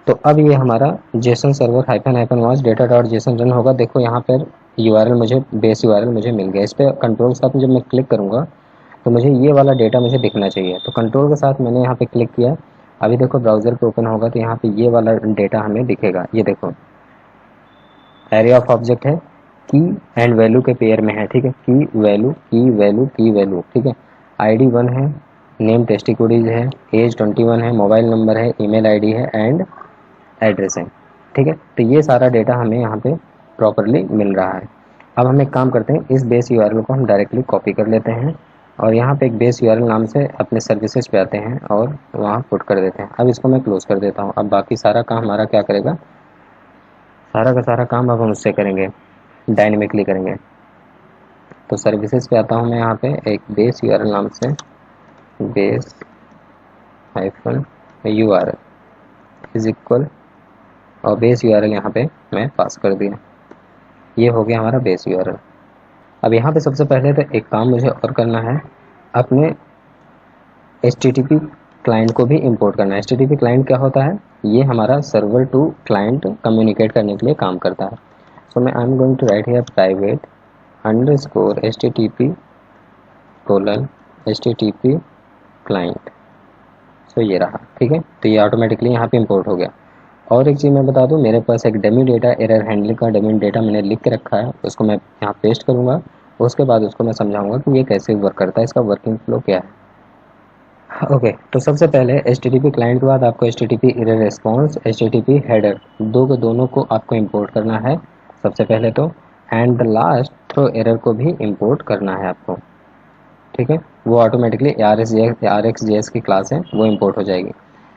तो अब ये हमारा Jason server hyphen watch data dot JSON run होगा। देखो यहाँ पर URL मुझे बेस URL मुझे मिल गया। इस पर कंट्रोल के साथ जब मैं क्लिक करूँगा तो मुझे ये वाला डेटा मुझे दिखना चाहिए। तो कंट्रोल के साथ मैंने यहाँ पे क्लिक किया। अभी देखो ब्राउज़र पे ओपन होगा तो यहाँ पे ये वाला डेटा हमें दिखेगा। ये देखो एरे ऑफ ऑब्जेक्ट है, की एंड वैल्यू के पेयर में है, ठीक है। की वैल्यू, ठीक है। ID1 है, नेम टेस्टी कोडीज है, एज 21 है, मोबाइल नंबर है, ईमेल ID है एंड एड्रेस है, ठीक है। तो ये सारा डेटा हमें यहाँ पे प्रॉपरली मिल रहा है। अब हम एक काम करते हैं, इस बेस URL को हम डायरेक्टली कॉपी कर लेते हैं और यहाँ पे एक बेस URL नाम से अपने सर्विसेज पे आते हैं और वहाँ पुट कर देते हैं। अब इसको मैं क्लोज कर देता हूँ। अब बाकी सारा काम हमारा क्या करेगा, सारा का सारा काम अब हम उससे करेंगे, डायनेमिकली करेंगे। तो सर्विसेज पे आता हूँ मैं, यहाँ पे एक बेस URL नाम से base hyphen URL is equal और बेस URL यहाँ पे मैं पास कर दिया। ये हो गया हमारा बेस URL। अब यहाँ पे सबसे पहले तो एक काम मुझे और करना है, अपने HTTP क्लाइंट को भी इंपोर्ट करना है। HTTP क्लाइंट क्या होता है, ये हमारा सर्वर टू क्लाइंट कम्युनिकेट करने के लिए काम करता है। सो मैं I am going to write here private underscore HTTP client. So ये रहा, ठीक है। तो ये ऑटोमेटिकली यहाँ पे इंपोर्ट हो गया। और एक चीज़ मैं बता दूं, मेरे पास एक डमी डेटा एरर हैंडलिंग का डमी डेटा मैंने लिख के रखा है, उसको मैं यहाँ पेस्ट करूँगा। उसके बाद उसको मैं समझाऊंगा कि ये कैसे वर्क करता है, इसका वर्किंग फ्लो क्या है। ओके, तो सबसे पहले HTTP क्लाइंट के बाद आपको HTTP error response, HTTP header दोनों को आपको इंपोर्ट करना है सबसे पहले तो, and the last throw error को भी इंपोर्ट करना है आपको, ठीक है। वो ऑटोमेटिकली RxJS की क्लास है, वो इंपोर्ट हो जाएगी।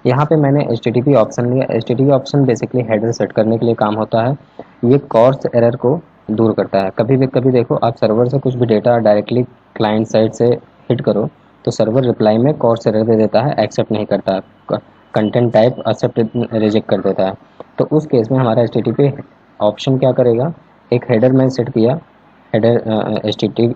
यहाँ पे मैंने HTTP ऑप्शन लिया। HTTP option basically header set करने के लिए काम होता है। ये कॉर्स एरर को दूर करता है। कभी देखो आप सर्वर से कुछ भी डेटा डायरेक्टली क्लाइंट साइड से हिट करो तो सर्वर रिप्लाई में कॉर्स एरर दे देता है, एक्सेप्ट नहीं करता है, कंटेंट टाइप एक्सेप्ट रिजेक्ट कर देता है। तो उस केस में हमारा HTTP ऑप्शन क्या करेगा, एक हेडर मैं सेट किया, हेडर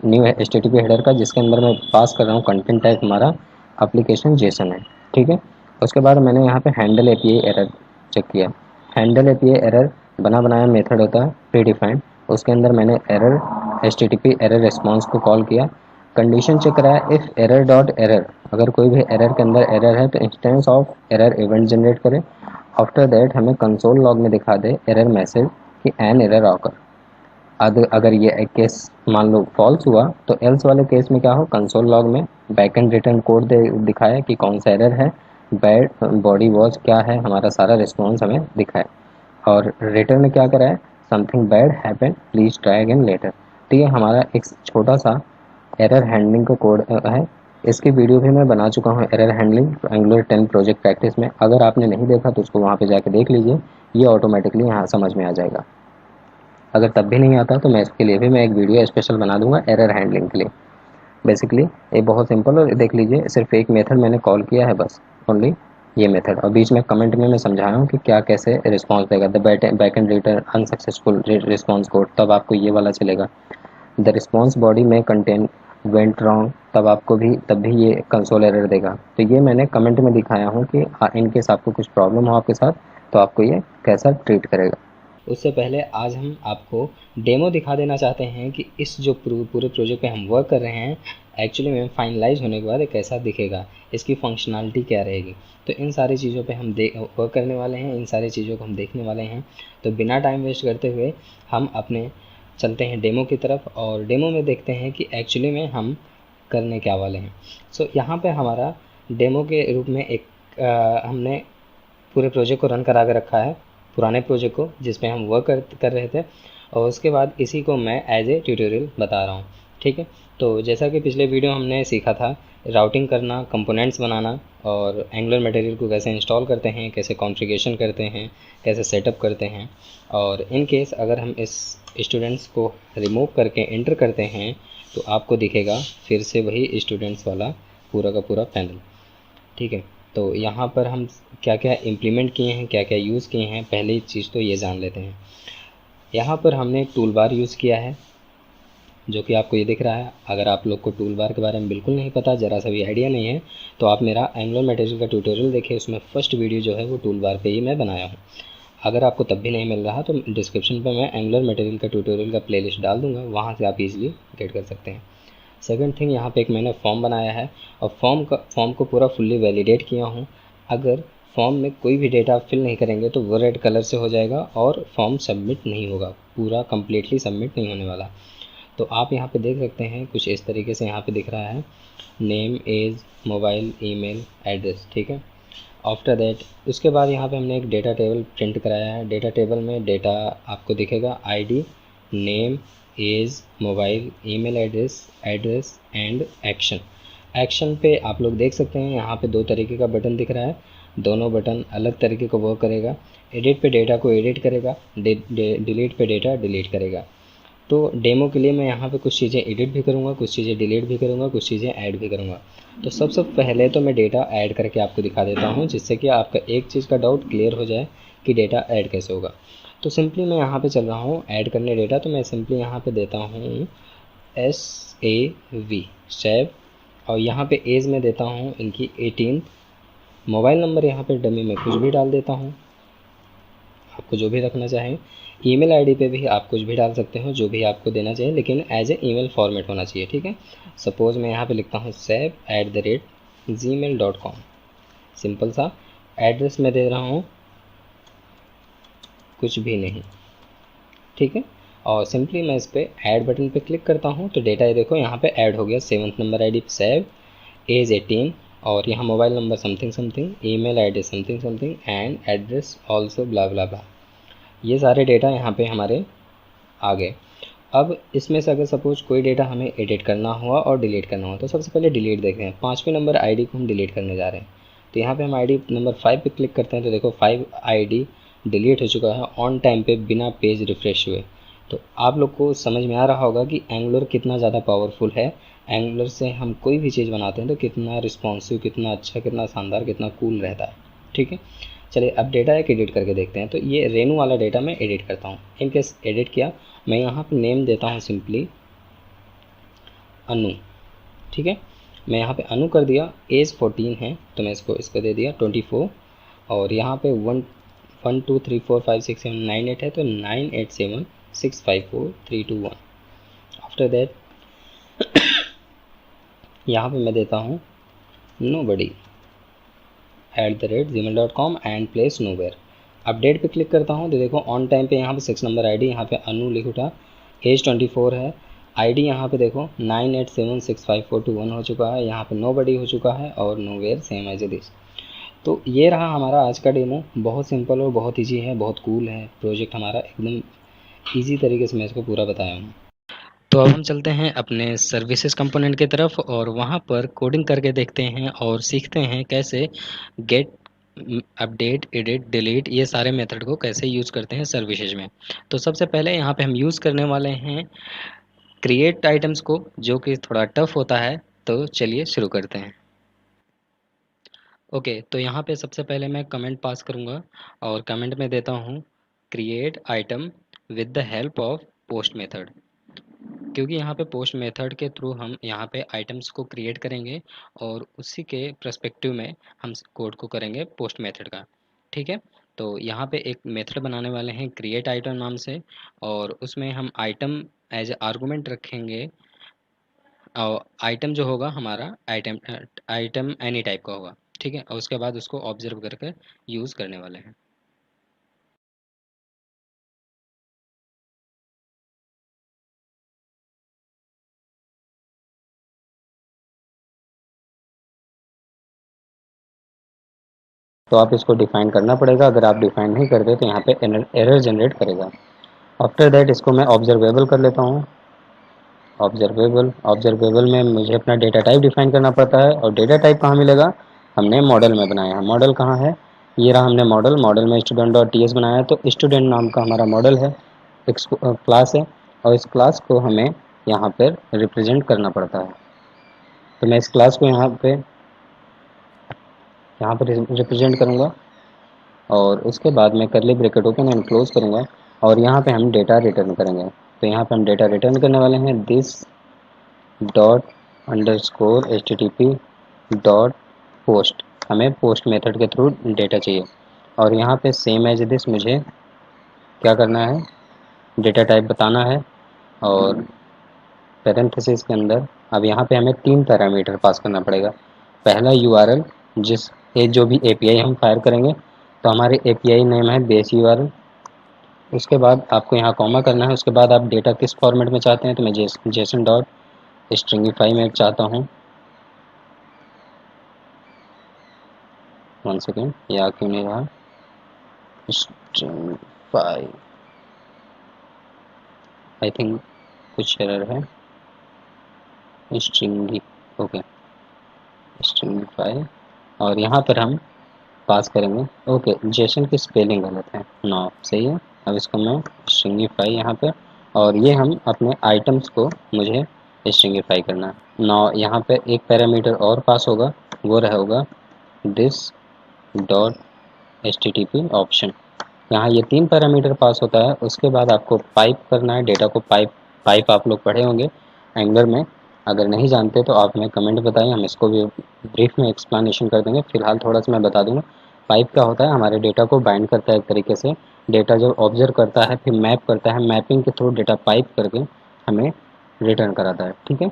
न्यू HTTP हेडर का, जिसके अंदर मैं पास कर रहा हूँ कंटेंट टाइप हमारा एप्लीकेशन जेसन है, ठीक है। उसके बाद मैंने यहाँ पे हैंडल API एरर चेक किया। हैंडल API एरर बना बनाया मेथड होता है प्री डिफाइंड, उसके अंदर मैंने एरर HTTP एरर रिस्पॉन्स को कॉल किया, कंडीशन चेक कराया इफ़ एरर डॉट एरर, अगर कोई भी एरर के अंदर एरर है तो instance of error event generate करे। आफ्टर दैट हमें कंसोल लॉग में दिखा दे एरर मैसेज कि एन एरर ऑकर। अगर ये एक केस मान लो फॉल्स हुआ तो एल्स वाले केस में क्या हो, कंसोल लॉग में बैकएंड रिटर्न कोड दिखाया कि कौन सा एरर है, बैड बॉडी वॉच क्या है, हमारा सारा रिस्पॉन्स हमें दिखाए। और रिटर्न क्या करा है, something bad happen please try again later. ठीक है, हमारा एक छोटा सा एरर हैंडलिंग का कोड है, इसकी वीडियो भी मैं बना चुका हूँ, error handling angular 10 project practice में। अगर आपने नहीं देखा तो उसको वहाँ पे जाके देख लीजिए, ये ऑटोमेटिकली यहाँ समझ में आ जाएगा। अगर तब भी नहीं आता तो मैं इसके लिए भी मैं एक वीडियो स्पेशल बना दूंगा एरर हैंडलिंग के लिए। बेसिकली ये बहुत सिंपल, और देख लीजिए सिर्फ एक मेथड मैंने कॉल किया है बस, ओनली ये मेथड। और बीच में कमेंट में मैं समझाया हूँ कि क्या कैसे रिस्पॉन्स देगा, the back and return unsuccessful response code, तब आपको ये वाला चलेगा। द रिस्पॉन्स बॉडी में कंटेन वेंट रॉन्ग, तब आपको भी तब भी ये कंसोल एरर देगा। तो ये मैंने कमेंट में दिखाया हूँ कि इनकेस आपको कुछ प्रॉब्लम हो आपके साथ तो आपको ये कैसा ट्रीट करेगा। उससे पहले आज हम आपको डेमो दिखा देना चाहते हैं कि इस जो पूरे प्रोजेक्ट पे हम वर्क कर रहे हैं एक्चुअली में फाइनलाइज होने के बाद ये कैसा दिखेगा, इसकी फंक्शनलिटी क्या रहेगी। तो इन सारी चीज़ों पे हम वर्क करने वाले हैं, इन सारी चीज़ों को हम देखने वाले हैं। तो बिना टाइम वेस्ट करते हुए हम अपने चलते हैं डेमो की तरफ, और डेमो में देखते हैं कि एक्चुअली में हम करने क्या वाले हैं। सो यहाँ पे हमारा डेमो के रूप में एक हमने पूरे प्रोजेक्ट को रन करा के रखा है, पुराने प्रोजेक्ट को जिस पे हम वर्क कर रहे थे, और उसके बाद इसी को मैं एज ए ट्यूटोरियल बता रहा हूँ। ठीक है, तो जैसा कि पिछले वीडियो हमने सीखा था राउटिंग करना, कंपोनेंट्स बनाना, और एंगुलर मटेरियल को कैसे इंस्टॉल करते हैं, कैसे कॉन्फ़िगरेशन करते हैं, कैसे सेटअप करते हैं। और इन केस अगर हम इस स्टूडेंट्स को रिमूव करके एंटर करते हैं तो आपको दिखेगा फिर से वही स्टूडेंट्स वाला पूरा का पूरा पैनल। ठीक है, तो यहाँ पर हम क्या क्या इम्प्लीमेंट किए हैं, क्या क्या यूज़ किए हैं, पहली चीज़ तो ये जान लेते हैं। यहाँ पर हमने एक टूल बार यूज़ किया है जो कि आपको ये दिख रहा है। अगर आप लोग को टूल बार के बारे में बिल्कुल नहीं पता, ज़रा सा भी आइडिया नहीं है, तो आप मेरा एंगुलर मटेरियल का ट्यूटोरियल देखिए, उसमें फर्स्ट वीडियो जो है वो टूल बार पे ही मैं बनाया हूँ। अगर आपको तब भी नहीं मिल रहा तो डिस्क्रिप्शन पे मैं एंगुलर मटेरियल का ट्यूटोरियल का प्लेलिस्ट डाल दूँगा, वहाँ से आप ईज़िली गेट कर सकते हैं। सेकंड थिंग, यहाँ पे एक मैंने फॉर्म बनाया है और फॉर्म को पूरा फुल्ली वैलिडेट किया हूँ। अगर फॉर्म में कोई भी डेटा आप फिल नहीं करेंगे तो वो रेड कलर से हो जाएगा और फॉर्म सबमिट नहीं होगा, पूरा कम्प्लीटली सबमिट नहीं होने वाला। तो आप यहाँ पे देख सकते हैं कुछ इस तरीके से यहाँ पे दिख रहा है, name, age, mobile, email, address. ठीक है, आफ्टर दैट उसके बाद यहाँ पे हमने एक डेटा टेबल प्रिंट कराया है। डेटा टेबल में डेटा आपको दिखेगा ID, name, age, mobile, email address and action. Action पे आप लोग देख सकते हैं यहाँ पे दो तरीके का बटन दिख रहा है, दोनों बटन अलग तरीके को वर्क करेगा। एडिट पे डेटा को एडिट करेगा, डिलीट पे डेटा डिलीट करेगा। तो डेमो के लिए मैं यहाँ पे कुछ चीज़ें एडिट भी करूँगा, कुछ चीज़ें डिलीट भी करूँगा, कुछ चीज़ें ऐड भी करूँगा। तो सबसे पहले तो मैं डेटा ऐड करके आपको दिखा देता हूँ, जिससे कि आपका एक चीज़ का डाउट क्लियर हो जाए कि डेटा ऐड कैसे होगा। तो सिंपली मैं यहाँ पे चल रहा हूँ ऐड करने डेटा, तो मैं सिंपली यहाँ पे देता हूँ SAV सेव, और यहाँ पे एज में देता हूँ इनकी 18। मोबाइल नंबर यहाँ पे डमी में कुछ भी डाल देता हूँ, आपको जो भी रखना चाहें। ईमेल आईडी पे भी आप कुछ भी डाल सकते हो, जो भी आपको देना चाहिए, लेकिन एज ए ईमेल फॉर्मेट होना चाहिए। ठीक है, सपोज़ मैं यहाँ पे लिखता हूँ seb@gmail.com, सिंपल सा। एड्रेस में दे रहा हूँ कुछ भी नहीं। ठीक है, और सिंपली मैं इस पर ऐड बटन पे क्लिक करता हूँ तो डेटा ये देखो यहाँ पे ऐड हो गया। 7th number ID save, as 18, और यहाँ mobile number something something, email ID something something, and address also blah blah blah. ये सारे डेटा यहाँ पे हमारे आ गए। अब इसमें से अगर सपोज कोई डेटा हमें एडिट करना हुआ और डिलीट करना हुआ तो सबसे पहले डिलीट देखते हैं। 5वें नंबर आईडी को हम डिलीट करने जा रहे हैं, तो यहाँ पे हम आईडी नंबर 5 पे क्लिक करते हैं तो देखो 5 आईडी डिलीट हो चुका है ऑन टाइम पे, बिना पेज रिफ्रेश हुए। तो आप लोग को समझ में आ रहा होगा कि एंगुलर कितना ज़्यादा पावरफुल है। एंगुलर से हम कोई भी चीज़ बनाते हैं तो कितना रिस्पॉन्सिव, कितना अच्छा, कितना शानदार, कितना कूल रहता है। ठीक है, चलिए अब डेटा एक एडिट करके देखते हैं। तो ये रेनू वाला डेटा मैं एडिट करता हूँ। इन केस एडिट किया, मैं यहाँ पे नेम देता हूँ सिंपली अनु। ठीक है, मैं यहाँ पे अनु कर दिया। एज 14 है तो मैं इसको दे दिया 24, और यहाँ पे 1 2 3 4 5 6 7 9 8 है तो 987 6 5 4 3 2 1। आफ्टर दैट यहाँ पे मैं देता हूँ nobody @gmail.com and place nowhere. Update पे क्लिक करता हूँ तो देखो ऑन टाइम पे यहाँ पे 6 नंबर आईडी, यहाँ पे अनु लिख उठा, एज 24 है, आईडी यहाँ पे देखो 9876542 हो चुका है, यहाँ पे nobody हो चुका है, और नोवेयर सेम एज दिस। तो ये रहा हमारा आज का डेमो। बहुत सिंपल और बहुत ईजी है, बहुत कूल है प्रोजेक्ट हमारा, एकदम ईजी तरीके से मैं इसको पूरा बताया हूँ। तो अब हम चलते हैं अपने सर्विसेज कंपोनेंट की तरफ और वहाँ पर कोडिंग करके देखते हैं और सीखते हैं कैसे गेट, अपडेट, एडिट, डिलीट ये सारे मेथड को कैसे यूज़ करते हैं सर्विसेज में। तो सबसे पहले यहाँ पे हम यूज़ करने वाले हैं क्रिएट आइटम्स को, जो कि थोड़ा टफ होता है। तो चलिए शुरू करते हैं। ओके, तो यहाँ पे सबसे पहले मैं कमेंट पास करूँगा और कमेंट में देता हूँ create item with the help of post method, क्योंकि यहाँ पे पोस्ट मेथड के थ्रू हम यहाँ पे आइटम्स को क्रिएट करेंगे और उसी के पर्सपेक्टिव में हम कोड को करेंगे पोस्ट मेथड का। ठीक है, तो यहाँ पे एक मेथड बनाने वाले हैं क्रिएट आइटम नाम से, और उसमें हम आइटम एज ए आर्गूमेंट रखेंगे। और आइटम जो होगा हमारा आइटम आइटम एनी टाइप का होगा। ठीक है, और उसके बाद उसको ऑब्जर्व करके यूज़ करने वाले हैं। तो आप इसको डिफाइन करना पड़ेगा, अगर आप डिफाइन नहीं करते तो यहाँ पे एरर जनरेट करेगा। आफ्टर दैट इसको मैं ऑब्जर्वेबल कर लेता हूँ। ऑब्जर्वेबल में मुझे अपना डेटा टाइप डिफाइन करना पड़ता है, और डेटा टाइप कहाँ मिलेगा, हमने मॉडल में बनाया है। मॉडल कहाँ है, ये रहा, हमने मॉडल में स्टूडेंट डॉट टी एस बनाया है। तो स्टूडेंट नाम का हमारा मॉडल है, एक क्लास है, और इस क्लास को हमें यहाँ पर रिप्रेजेंट करना पड़ता है। तो मैं इस क्लास को यहाँ पर रिप्रेजेंट करूँगा, और उसके बाद मैं करली ब्रैकेट ओपन एंड क्लोज करूँगा, और यहाँ पे हम डेटा रिटर्न करेंगे। तो यहाँ पे हम डेटा रिटर्न करने वाले हैं this dot underscore H T T P dot post. हमें पोस्ट मेथड के थ्रू डेटा चाहिए, और यहाँ पे सेम एज दिस मुझे क्या करना है, डेटा टाइप बताना है। और पैरेंथेसिस के अंदर अब यहाँ पे हमें 3 पैरामीटर पास करना पड़ेगा। पहला यूआरएल, जिस ये जो भी एपीआई हम फायर करेंगे, तो हमारे एपीआई नेम है बेस यूआरएल। उसके बाद आपको यहाँ कॉमा करना है। उसके बाद आप डेटा किस फॉर्मेट में चाहते हैं, तो मैं जेसन डॉट स्ट्रिंगिफाई में चाहता हूँ। 1 सेकेंड, या क्यों नहीं रहा, स्ट्रिंगिफाई, आई थिंक कुछ एरर है। स्ट्रिंगी, ओके, स्ट्रिंगिफाई, और यहाँ पर हम पास करेंगे। ओके, जेसन की स्पेलिंग गलत है, नो सही है। अब इसको मैं स्ट्रिंगिफाई यहाँ पे, और ये हम अपने आइटम्स को मुझे स्ट्रिंगिफाई करना है। नो यहाँ पे एक पैरामीटर और पास होगा, वो रहेगा this dot H T T P option. यहाँ ये 3 पैरामीटर पास होता है। उसके बाद आपको पाइप करना है डेटा को। पाइप आप लोग पढ़े होंगे एंगलर में, अगर नहीं जानते तो आप हमें कमेंट बताइए, हम इसको भी ब्रीफ में एक्सप्लेनेशन कर देंगे। फिलहाल थोड़ा सा मैं बता दूंगा। पाइप क्या होता है, हमारे डेटा को बाइंड करता है एक तरीके से। डेटा जब ऑब्जर्व करता है फिर मैप करता है, मैपिंग के थ्रू डेटा पाइप करके हमें रिटर्न कराता है। ठीक है,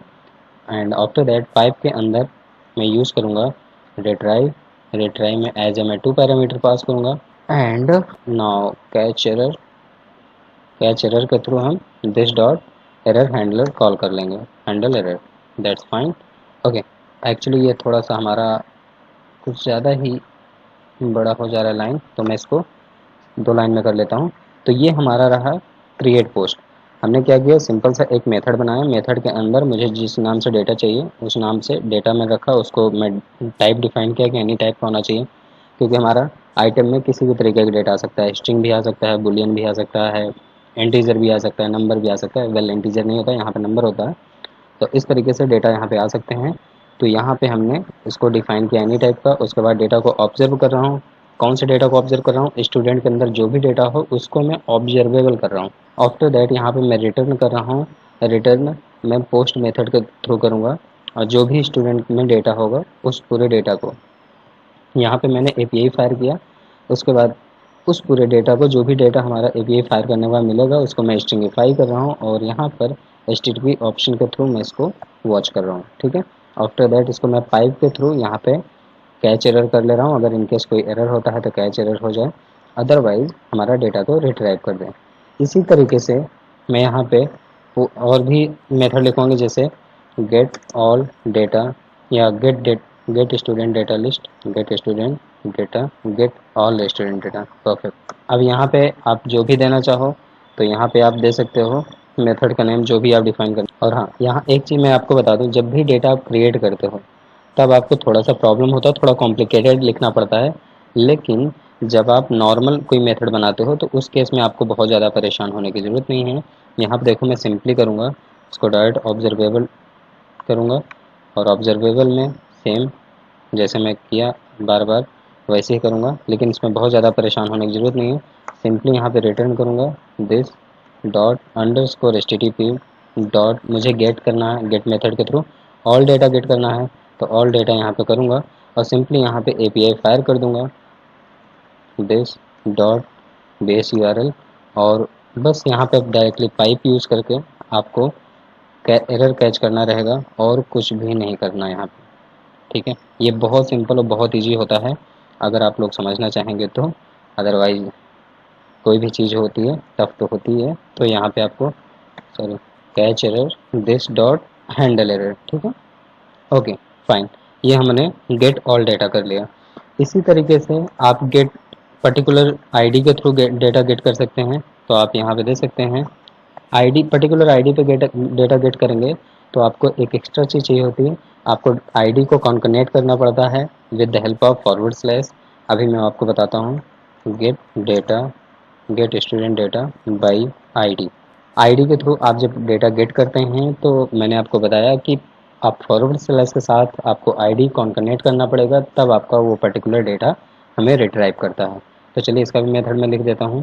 एंड आफ्टर दैट पाइप के अंदर मैं यूज़ करूँगा रिट्राई। रिट्राई में एज ए मैं 2 पैरामीटर पास करूँगा, एंड नाउ कैच एरर के थ्रू हम this dot error handler call कर लेंगे, handle error, that's fine. Okay, actually ये थोड़ा सा हमारा कुछ ज़्यादा ही बड़ा हो जा रहा है लाइन, तो मैं इसको 2 लाइन में कर लेता हूँ। तो ये हमारा रहा क्रिएट पोस्ट। हमने क्या किया, सिंपल सा एक मेथड बनाया। मेथड के अंदर मुझे जिस नाम से डेटा चाहिए उस नाम से डेटा में रखा, उसको मैं टाइप डिफाइन किया कि एनी टाइप का होना चाहिए, क्योंकि हमारा आइटम में किसी भी तरीके का डेटा आ सकता है। स्ट्रिंग भी आ सकता है, बुलियन भी आ सकता है, इंटीजर भी आ सकता है, नंबर भी आ सकता है। वेल, इंटीजर नहीं होता, यहाँ पे नंबर होता है। तो इस तरीके से डेटा यहाँ पे आ सकते हैं। तो यहाँ पे हमने इसको डिफाइन किया एनी टाइप का। उसके बाद डेटा को ऑब्जर्व कर रहा हूँ। कौन से डेटा को ऑब्जर्व कर रहा हूँ, स्टूडेंट के अंदर जो भी डेटा हो उसको मैं ऑब्जर्वेबल कर रहा हूँ। आफ्टर दैट यहाँ पे मैं रिटर्न कर रहा हूँ। रिटर्न मैं पोस्ट मेथड के थ्रू करूँगा, और जो भी स्टूडेंट में डेटा होगा उस पूरे डेटा को यहाँ पे मैंने एपीआई फायर किया। उसके बाद उस पूरे डेटा को, जो भी डेटा हमारा एपीआई फायर करने का मिलेगा, उसको मैं स्ट्रिंगिफाई कर रहा हूँ, और यहाँ पर एचटीटीपी ऑप्शन के थ्रू मैं इसको वॉच कर रहा हूँ। ठीक है, आफ्टर दैट इसको मैं पाइप के थ्रू यहाँ पे कैच एरर कर ले रहा हूँ। अगर इनकेस कोई एरर होता है तो कैच एरर हो जाए, अदरवाइज हमारा डेटा को रिट्राइव कर दें। इसी तरीके से मैं यहाँ पे और भी मेथड लिखूँगी, जैसे गेट ऑल डेटा, या get student data list, get student data get all student data, perfect. अब यहाँ पे आप जो भी देना चाहो तो यहाँ पे आप दे सकते हो, मेथड का नेम जो भी आप डिफाइन कर। और हाँ, यहाँ एक चीज़ मैं आपको बता दूँ, जब भी डेटा आप क्रिएट करते हो तब आपको थोड़ा सा प्रॉब्लम होता है, थोड़ा कॉम्प्लिकेटेड लिखना पड़ता है, लेकिन जब आप नॉर्मल कोई मेथड बनाते हो तो उस केस में आपको बहुत ज़्यादा परेशान होने की ज़रूरत नहीं है। यहाँ पर देखो मैं सिंपली करूँगा, इसको डायरेक्ट ऑब्जर्वेबल करूँगा और ऑब्जर्वेबल में सेम जैसे मैं किया बार बार वैसे ही करूँगा, लेकिन इसमें बहुत ज़्यादा परेशान होने की ज़रूरत नहीं है। सिंपली यहाँ पे रिटर्न करूँगा this dot underscore H T T P dot, मुझे गेट करना है, गेट मेथड के थ्रू ऑल डेटा गेट करना है, तो ऑल डेटा यहाँ पे करूँगा और सिंपली यहाँ पे एपीआई फायर कर दूँगा दिस डॉट बेस यूआरएल, और बस यहाँ पे डायरेक्टली पाइप यूज़ करके आपको एरर कैच करना रहेगा और कुछ भी नहीं करना है यहाँ पे। ठीक है, ये बहुत सिंपल और बहुत इजी होता है अगर आप लोग समझना चाहेंगे तो। अदरवाइज कोई भी चीज़ होती है टफ तो होती है, तो यहाँ पे आपको sorry catch error this dot handle error, ठीक है, ओके फाइन। ये हमने गेट ऑल डेटा कर लिया। इसी तरीके से आप गेट पर्टिकुलर आईडी के थ्रू डेटा गेट कर सकते हैं, तो आप यहाँ पे दे सकते हैं आईडी, पर्टिकुलर आईडी पे डेटा गेट करेंगे तो आपको एक एक्स्ट्रा चीज़ चाहिए होती है, आपको आईडी को कॉन्कनेक्ट करना पड़ता है with the help of forward slash. अभी मैं आपको बताता हूँ, gate data gate student data by ID. ID के थ्रू आप जब डेटा गेट करते हैं तो मैंने आपको बताया कि आप फॉरवर्ड स्लैश के साथ आपको आईडी कॉन्कनेक्ट करना पड़ेगा, तब आपका वो पर्टिकुलर डेटा हमें रिट्राइव करता है। तो चलिए इसका भी मेथड मैं लिख देता हूँ।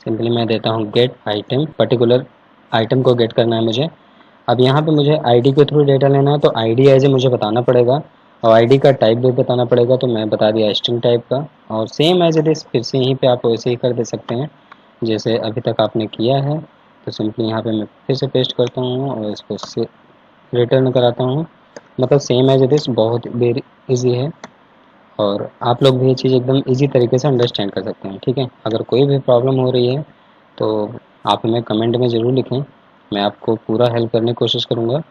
सिंपली मैं देता हूँ गेट आइटम, पर्टिकुलर आइटम को गेट करना है मुझे। अब यहाँ पे मुझे आईडी के थ्रू डेटा लेना है, तो आईडी एज ए मुझे बताना पड़ेगा और आईडी का टाइप भी बताना पड़ेगा, तो मैं बता दिया स्ट्रिंग टाइप का। और सेम एज इट इज़ फिर से यहीं पे आप वैसे ही कर दे सकते हैं जैसे अभी तक आपने किया है। तो सिंपली यहाँ पे मैं फिर से पेस्ट करता हूँ और इसको से रिटर्न कराता हूँ, मतलब सेम एज इट इज़, बहुत वेरी ईजी है और आप लोग भी ये चीज़ एकदम इजी तरीके से अंडरस्टैंड कर सकते हैं। ठीक है, अगर कोई भी प्रॉब्लम हो रही है तो आप हमें कमेंट में ज़रूर लिखें, मैं आपको पूरा हेल्प करने की कोशिश करूँगा।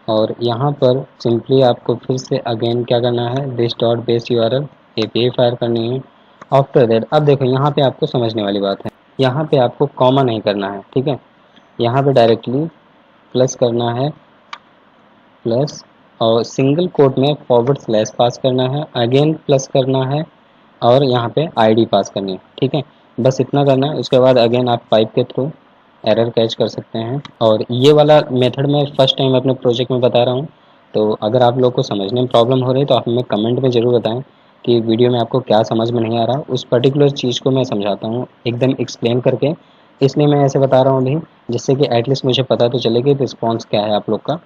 और यहाँ पर सिंपली आपको फिर से अगेन क्या करना है, this dot base URL API fire करनी है। आफ्टर दैट अब देखो यहाँ पे आपको समझने वाली बात है, यहाँ पे आपको कॉमा नहीं करना है, ठीक है, यहाँ पे डायरेक्टली प्लस करना है, प्लस और सिंगल कोट में फॉरवर्ड स्लैश पास करना है, अगेन प्लस करना है और यहाँ पे आईडी पास करनी है। ठीक है, बस इतना करना है। उसके बाद अगेन आप पाइप के थ्रू एरर कैच कर सकते हैं। और ये वाला मेथड मैं फर्स्ट टाइम अपने प्रोजेक्ट में बता रहा हूँ, तो अगर आप लोग को समझने में प्रॉब्लम हो रही है तो आप हमें कमेंट में ज़रूर बताएं कि वीडियो में आपको क्या समझ में नहीं आ रहा। उस पर्टिकुलर चीज़ को मैं समझाता हूँ एकदम एक्सप्लेन करके, इसलिए मैं ऐसे बता रहा हूँ अभी, जिससे कि एटलीस्ट मुझे पता तो चले कि रिस्पॉन्स क्या है आप लोग का।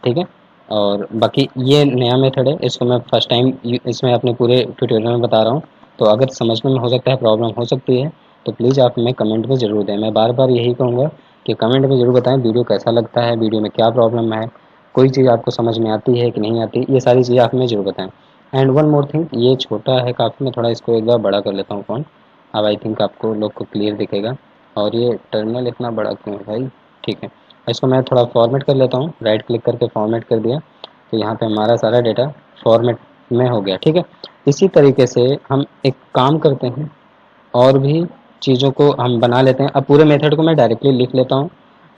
ठीक है, और बाकी ये नया मेथड है, इसको मैं फर्स्ट टाइम इसमें अपने पूरे ट्यूटोरियल में बता रहा हूँ, तो अगर समझने में हो सकता है प्रॉब्लम हो सकती है तो प्लीज़ आप हमें कमेंट में ज़रूर दें। मैं बार बार यही कहूँगा कि कमेंट में ज़रूर बताएं वीडियो कैसा लगता है, वीडियो में क्या प्रॉब्लम है, कोई चीज़ आपको समझ में आती है कि नहीं आती, ये सारी चीज़ें आप हमें ज़रूर बताएं। एंड वन मोर थिंग, ये छोटा है काफ़ी, मैं थोड़ा इसको एक बार बड़ा कर लेता हूँ फ़ॉन्ट, अब आई थिंक आपको लोग को क्लियर दिखेगा। और ये टर्मिनल इतना बड़ा क्यों है भाई, ठीक है, इसको मैं थोड़ा फॉर्मेट कर लेता हूँ, राइट क्लिक करके फॉर्मेट कर दिया, तो यहाँ पे हमारा सारा डेटा फॉर्मेट में हो गया। ठीक है, इसी तरीके से हम एक काम करते हैं और भी चीज़ों को हम बना लेते हैं। अब पूरे मेथड को मैं डायरेक्टली लिख लेता हूँ,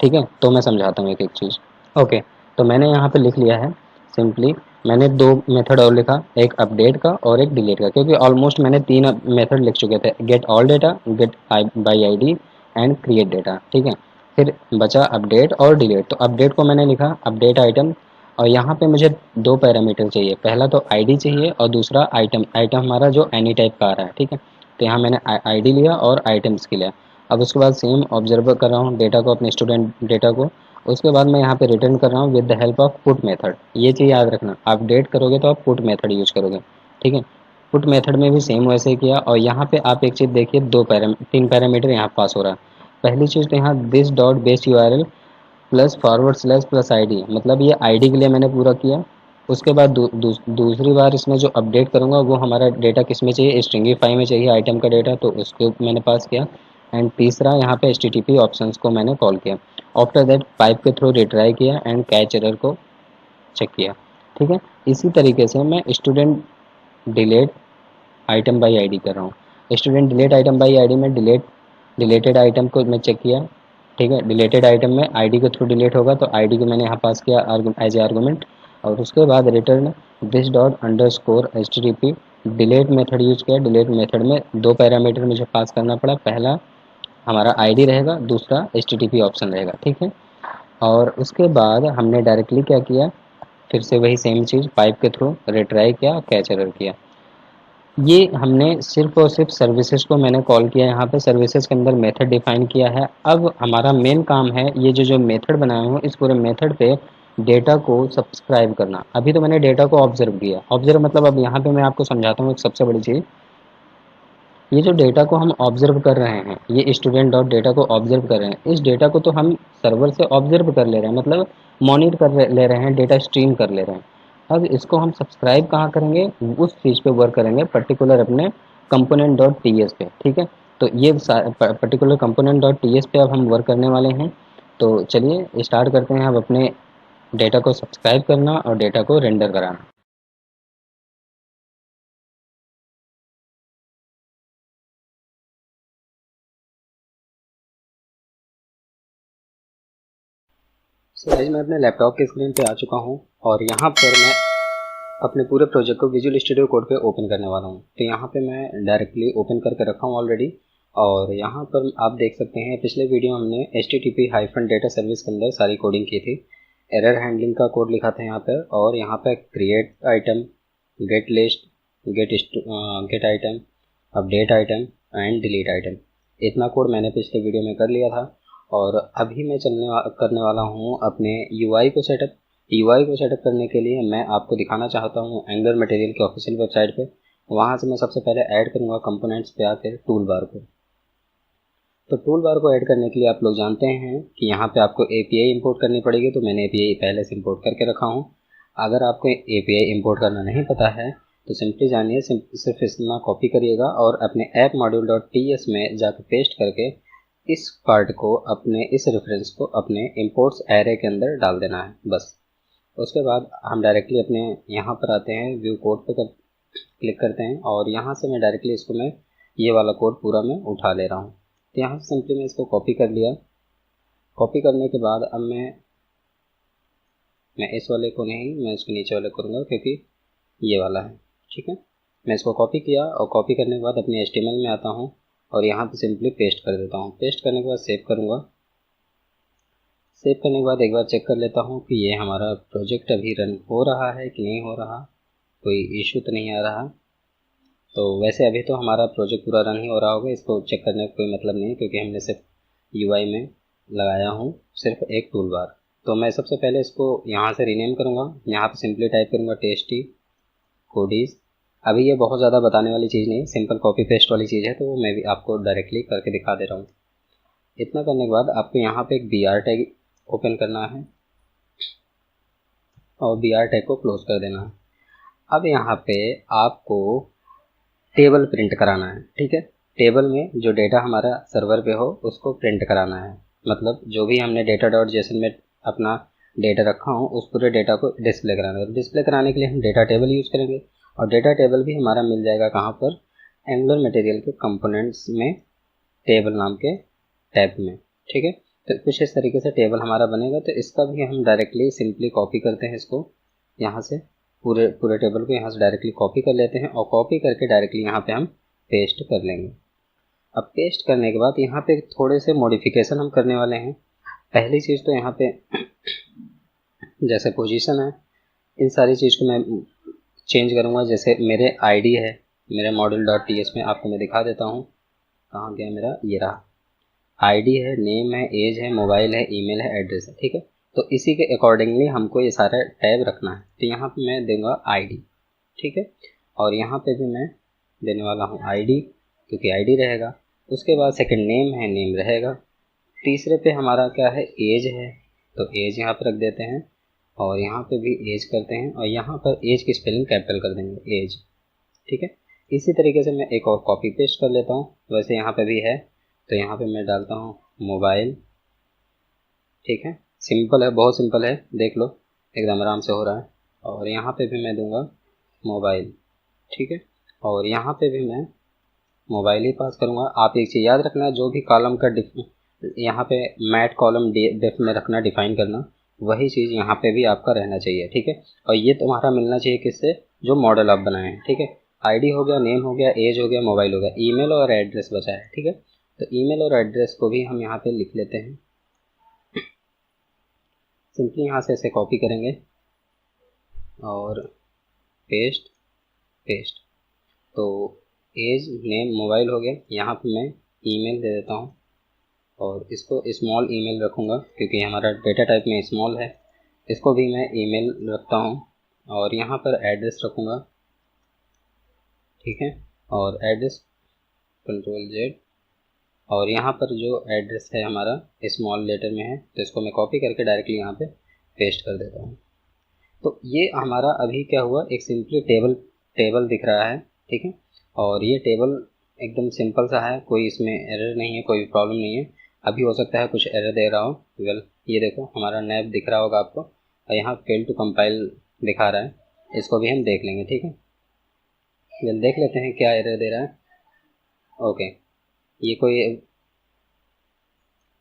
ठीक है, तो मैं समझाता हूँ एक एक चीज़। ओके, तो मैंने यहाँ पे लिख लिया है सिंपली, मैंने दो मेथड और लिखा, एक अपडेट का और एक डिलीट का, क्योंकि ऑलमोस्ट मैंने तीन मेथड लिख चुके थे, get all data, get by ID and create data. ठीक है, फिर बचा अपडेट और डिलीट, तो अपडेट को मैंने लिखा अपडेट आइटम, और यहाँ पे मुझे दो पैरामीटर चाहिए, पहला तो आईडी चाहिए और दूसरा आइटम, आइटम हमारा जो एनी टाइप का आ रहा है। ठीक है, तो यहाँ मैंने आईडी लिया और आइटम्स के लिया। अब उसके बाद सेम ऑब्जर्व कर रहा हूँ डेटा को, अपने स्टूडेंट डेटा को, उसके बाद मैं यहाँ पे रिटर्न कर रहा हूँ with the help of put method. ये चीज़ याद रखना, आप अपडेट करोगे तो आप पुट मेथड यूज करोगे। ठीक है, पुट मेथड में भी सेम वैसे ही किया, और यहाँ पे आप एक चीज़ देखिए, तीन पैरामीटर यहाँ पास हो रहा है। पहली चीज़ तो यहाँ this dot base URL plus forward slash plus ID, मतलब ये आईडी के लिए मैंने पूरा किया। उसके बाद दूसरी बार इसमें जो अपडेट करूँगा वो हमारा डेटा किस में चाहिए, स्ट्रिंगीफाई में चाहिए आइटम का डेटा, तो उसको मैंने पास किया। एंड तीसरा यहाँ पे HTTP ऑप्शंस को मैंने कॉल किया। आफ्टर दैट पाइप के थ्रू रिट्राई किया एंड कैच एरर को चेक किया। ठीक है, इसी तरीके से मैं student delete item by ID कर रहा हूँ। Student delete item by ID में डिलीटेड आइटम को मैं चेक किया, ठीक है। डिलीटेड आइटम में आईडी के थ्रू डिलीट होगा, तो आईडी को मैंने यहाँ पास किया एज ए आर्गूमेंट, और उसके बाद return this dot underscore HTTP delete method use किया। डिलीट मेथड में दो पैरामीटर मुझे पास करना पड़ा, पहला हमारा आईडी रहेगा, दूसरा HTTP ऑप्शन रहेगा, ठीक है। और उसके बाद हमने डायरेक्टली क्या किया, फिर से वही सेम चीज़ पाइप के थ्रू रिट्राई किया, कैच एरर किया। ये हमने सिर्फ और सिर्फ सर्विसेज को मैंने कॉल किया, यहाँ पे सर्विसेज के अंदर मेथड डिफाइन किया है। अब हमारा मेन काम है ये जो मेथड बनाया हूँ, इस पूरे मेथड पे डेटा को सब्सक्राइब करना। अभी तो मैंने डेटा को ऑब्जर्व किया, ऑब्जर्व मतलब अब यहाँ पे मैं आपको समझाता हूँ एक सबसे बड़ी चीज़। ये जो डेटा को हम ऑब्जर्व कर रहे हैं, ये स्टूडेंट डॉट डेटा को ऑब्जर्व कर रहे हैं, इस डेटा को तो हम सर्वर से ऑब्जर्व कर ले रहे हैं, मतलब मॉनिटर ले रहे हैं, डेटा स्ट्रीम कर ले रहे हैं। अब इसको हम सब्सक्राइब कहाँ करेंगे, उस चीज़ पे वर्क करेंगे पर्टिकुलर अपने कंपोनेंट डॉट टी एस पे, ठीक है। तो ये particular component dot T S पे अब हम वर्क करने वाले हैं। तो चलिए स्टार्ट करते हैं अब अपने डेटा को सब्सक्राइब करना और डेटा को रेंडर कराना। सो गाइस, मैं अपने लैपटॉप के स्क्रीन पे आ चुका हूँ और यहाँ पर मैं अपने पूरे प्रोजेक्ट को विजुअल स्टूडियो कोड पे ओपन करने वाला हूँ। तो यहाँ पे मैं डायरेक्टली ओपन करके रखा हूँ ऑलरेडी, और यहाँ पर आप देख सकते हैं पिछले वीडियो हमने HTTP हाइफन डेटा सर्विस के अंदर सारी कोडिंग की थी। एरर हैंडलिंग का कोड लिखा था यहाँ पर, और यहाँ पे create item, gate list, gate item, update item and delete item, इतना कोड मैंने पिछले वीडियो में कर लिया था। और अभी मैं करने वाला हूँ अपने UI को सेटअप। UI को सेटअप करने के लिए मैं आपको दिखाना चाहता हूँ एंगुलर मटेरियल के ऑफिशियल वेबसाइट पे। वहाँ से मैं सबसे पहले ऐड करूँगा कंपोनेंट्स पे आकर टूल बार को। तो टूल बार को ऐड करने के लिए आप लोग जानते हैं कि यहाँ पे आपको API इंपोर्ट करनी पड़ेगी, तो मैंने API पहले से इंपोर्ट करके रखा हूँ। अगर आपको API इंपोर्ट करना नहीं पता है तो सिंपली जानिए, सिर्फ इतना कॉपी करिएगा और अपने ऐप मॉड्यूल डॉट TS में जाकर पेस्ट करके इस पार्ट को, अपने इस रेफरेंस को अपने इंपोर्ट्स एरे के अंदर डाल देना है, बस। उसके बाद हम डायरेक्टली अपने यहाँ पर आते हैं, व्यू कोड पे क्लिक करते हैं, और यहाँ से मैं डायरेक्टली इसको मैं ये वाला कोड पूरा मैं उठा ले रहा हूँ। तो यहाँ से सिंपली मैं इसको कॉपी कर लिया। कॉपी करने के बाद अब मैं इस वाले को नहीं, मैं इसको नीचे वाले करूँगा क्योंकि ये वाला है, ठीक है। मैं इसको कॉपी किया और कॉपी करने के बाद अपने HTML में आता हूँ और यहाँ पे सिंपली पेस्ट कर देता हूँ। पेस्ट करने के बाद सेव करूँगा। सेव करने के बाद एक बार चेक कर लेता हूँ कि ये हमारा प्रोजेक्ट अभी रन हो रहा है कि नहीं हो रहा, कोई इशू तो नहीं आ रहा। तो वैसे अभी तो हमारा प्रोजेक्ट पूरा रन ही हो रहा होगा, इसको चेक करने का कोई मतलब नहीं, क्योंकि हमने सिर्फ UI में लगाया हूँ सिर्फ एक टूल बार। तो मैं सबसे पहले इसको यहाँ से रीनेम करूँगा। यहाँ पे सिंपली टाइप करूँगा टेस्टी कोडीज। अभी ये बहुत ज़्यादा बताने वाली चीज़ नहीं, सिंपल कॉपी पेस्ट वाली चीज़ है, तो मैं भी आपको डायरेक्टली करके दिखा दे रहा हूँ। इतना करने के बाद आपको यहाँ पे एक BR टैग ओपन करना है और BR टैग को क्लोज कर देना है। अब यहाँ पे आपको टेबल प्रिंट कराना है, ठीक है। टेबल में जो डेटा हमारा सर्वर पे हो उसको प्रिंट कराना है, मतलब जो भी हमने डेटा डॉट जेसन में अपना डेटा रखा हो उस पूरे डेटा को डिस्प्ले कराना है। डिस्प्ले कराने के लिए हम डेटा टेबल यूज़ करेंगे, और डेटा टेबल भी हमारा मिल जाएगा कहाँ पर, एंगुलर मटेरियल के कंपोनेंट्स में टेबल नाम के टैब में, ठीक है। तो कुछ इस तरीके से टेबल हमारा बनेगा। तो इसका भी हम डायरेक्टली सिंपली कॉपी करते हैं, इसको यहाँ से पूरे टेबल को यहाँ से डायरेक्टली कॉपी कर लेते हैं, और कॉपी करके डायरेक्टली यहाँ पे हम पेस्ट कर लेंगे। अब पेस्ट करने के बाद यहाँ पे थोड़े से मॉडिफिकेशन हम करने वाले हैं। पहली चीज़ तो यहाँ पे जैसे पोजीशन है, इन सारी चीज़ को मैं चेंज करूँगा। जैसे मेरे ID है, मेरे मॉड्यूल डॉट TS में आपको मैं दिखा देता हूँ, कहाँ गया मेरा, ये रहा। ID है, नेम है, एज है, मोबाइल है, ईमेल है, एड्रेस है, ठीक है। तो इसी के अकॉर्डिंगली हमको ये सारा टैब रखना है। तो यहाँ पे मैं दूंगा ID, ठीक है, और यहाँ पे भी मैं देने वाला हूँ ID, क्योंकि ID रहेगा। उसके बाद सेकंड नेम है, नेम रहेगा। तीसरे पे हमारा क्या है, एज है, तो एज यहाँ पर रख देते हैं, और यहाँ पे भी एज करते हैं, और यहाँ पर एज की स्पेलिंग कैपिटल कर देंगे, एज, ठीक है। इसी तरीके से मैं एक और कॉपी पेस्ट कर लेता हूँ। वैसे यहाँ पे भी है, तो यहाँ पे मैं डालता हूँ मोबाइल, ठीक है। सिंपल है, बहुत सिंपल है, देख लो एकदम आराम से हो रहा है। और यहाँ पे भी मैं दूंगा मोबाइल, ठीक है। और यहाँ पे भी मैं मोबाइल ही पास करूँगा। आप एक चीज़ याद रखना, जो भी कॉलम का यहाँ पे मैट कॉलम डेफ में रखना, डिफाइन करना, वही चीज़ यहाँ पे भी आपका रहना चाहिए, ठीक है। और ये तुम्हारा मिलना चाहिए किससे, जो मॉडल आप बनाए हैं, ठीक है। आईडी हो गया, नेम हो गया, एज हो गया, मोबाइल हो गया, ईमेल और एड्रेस बचा है, ठीक है। तो ईमेल और एड्रेस को भी हम यहाँ पे लिख लेते हैं। सिंपली यहाँ से ऐसे कॉपी करेंगे और पेस्ट पेस्ट। तो एज, नेम, मोबाइल हो गया। यहाँ पे मैं ईमेल दे देता हूँ और इसको स्मॉल ईमेल रखूँगा क्योंकि हमारा डेटा टाइप में स्मॉल है। इसको भी मैं ईमेल रखता हूँ और यहाँ पर एड्रेस रखूँगा, ठीक है। और एड्रेस Ctrl+Z, और यहाँ पर जो एड्रेस है हमारा स्मॉल लेटर में है, तो इसको मैं कॉपी करके डायरेक्टली यहाँ पे पेस्ट कर देता हूँ। तो ये हमारा अभी क्या हुआ, एक सिंपली टेबल दिख रहा है, ठीक है। और ये टेबल एकदम सिंपल सा है, कोई इसमें एरर नहीं है, कोई प्रॉब्लम नहीं है। अभी हो सकता है कुछ एरर दे रहा हो। वेल, ये देखो हमारा नैब दिख रहा होगा आपको, और यहाँ फेल टू कंपाइल दिखा रहा है, इसको भी हम देख लेंगे, ठीक है। वेल, देख लेते हैं क्या एरर दे रहा है। ओके, ये कोई,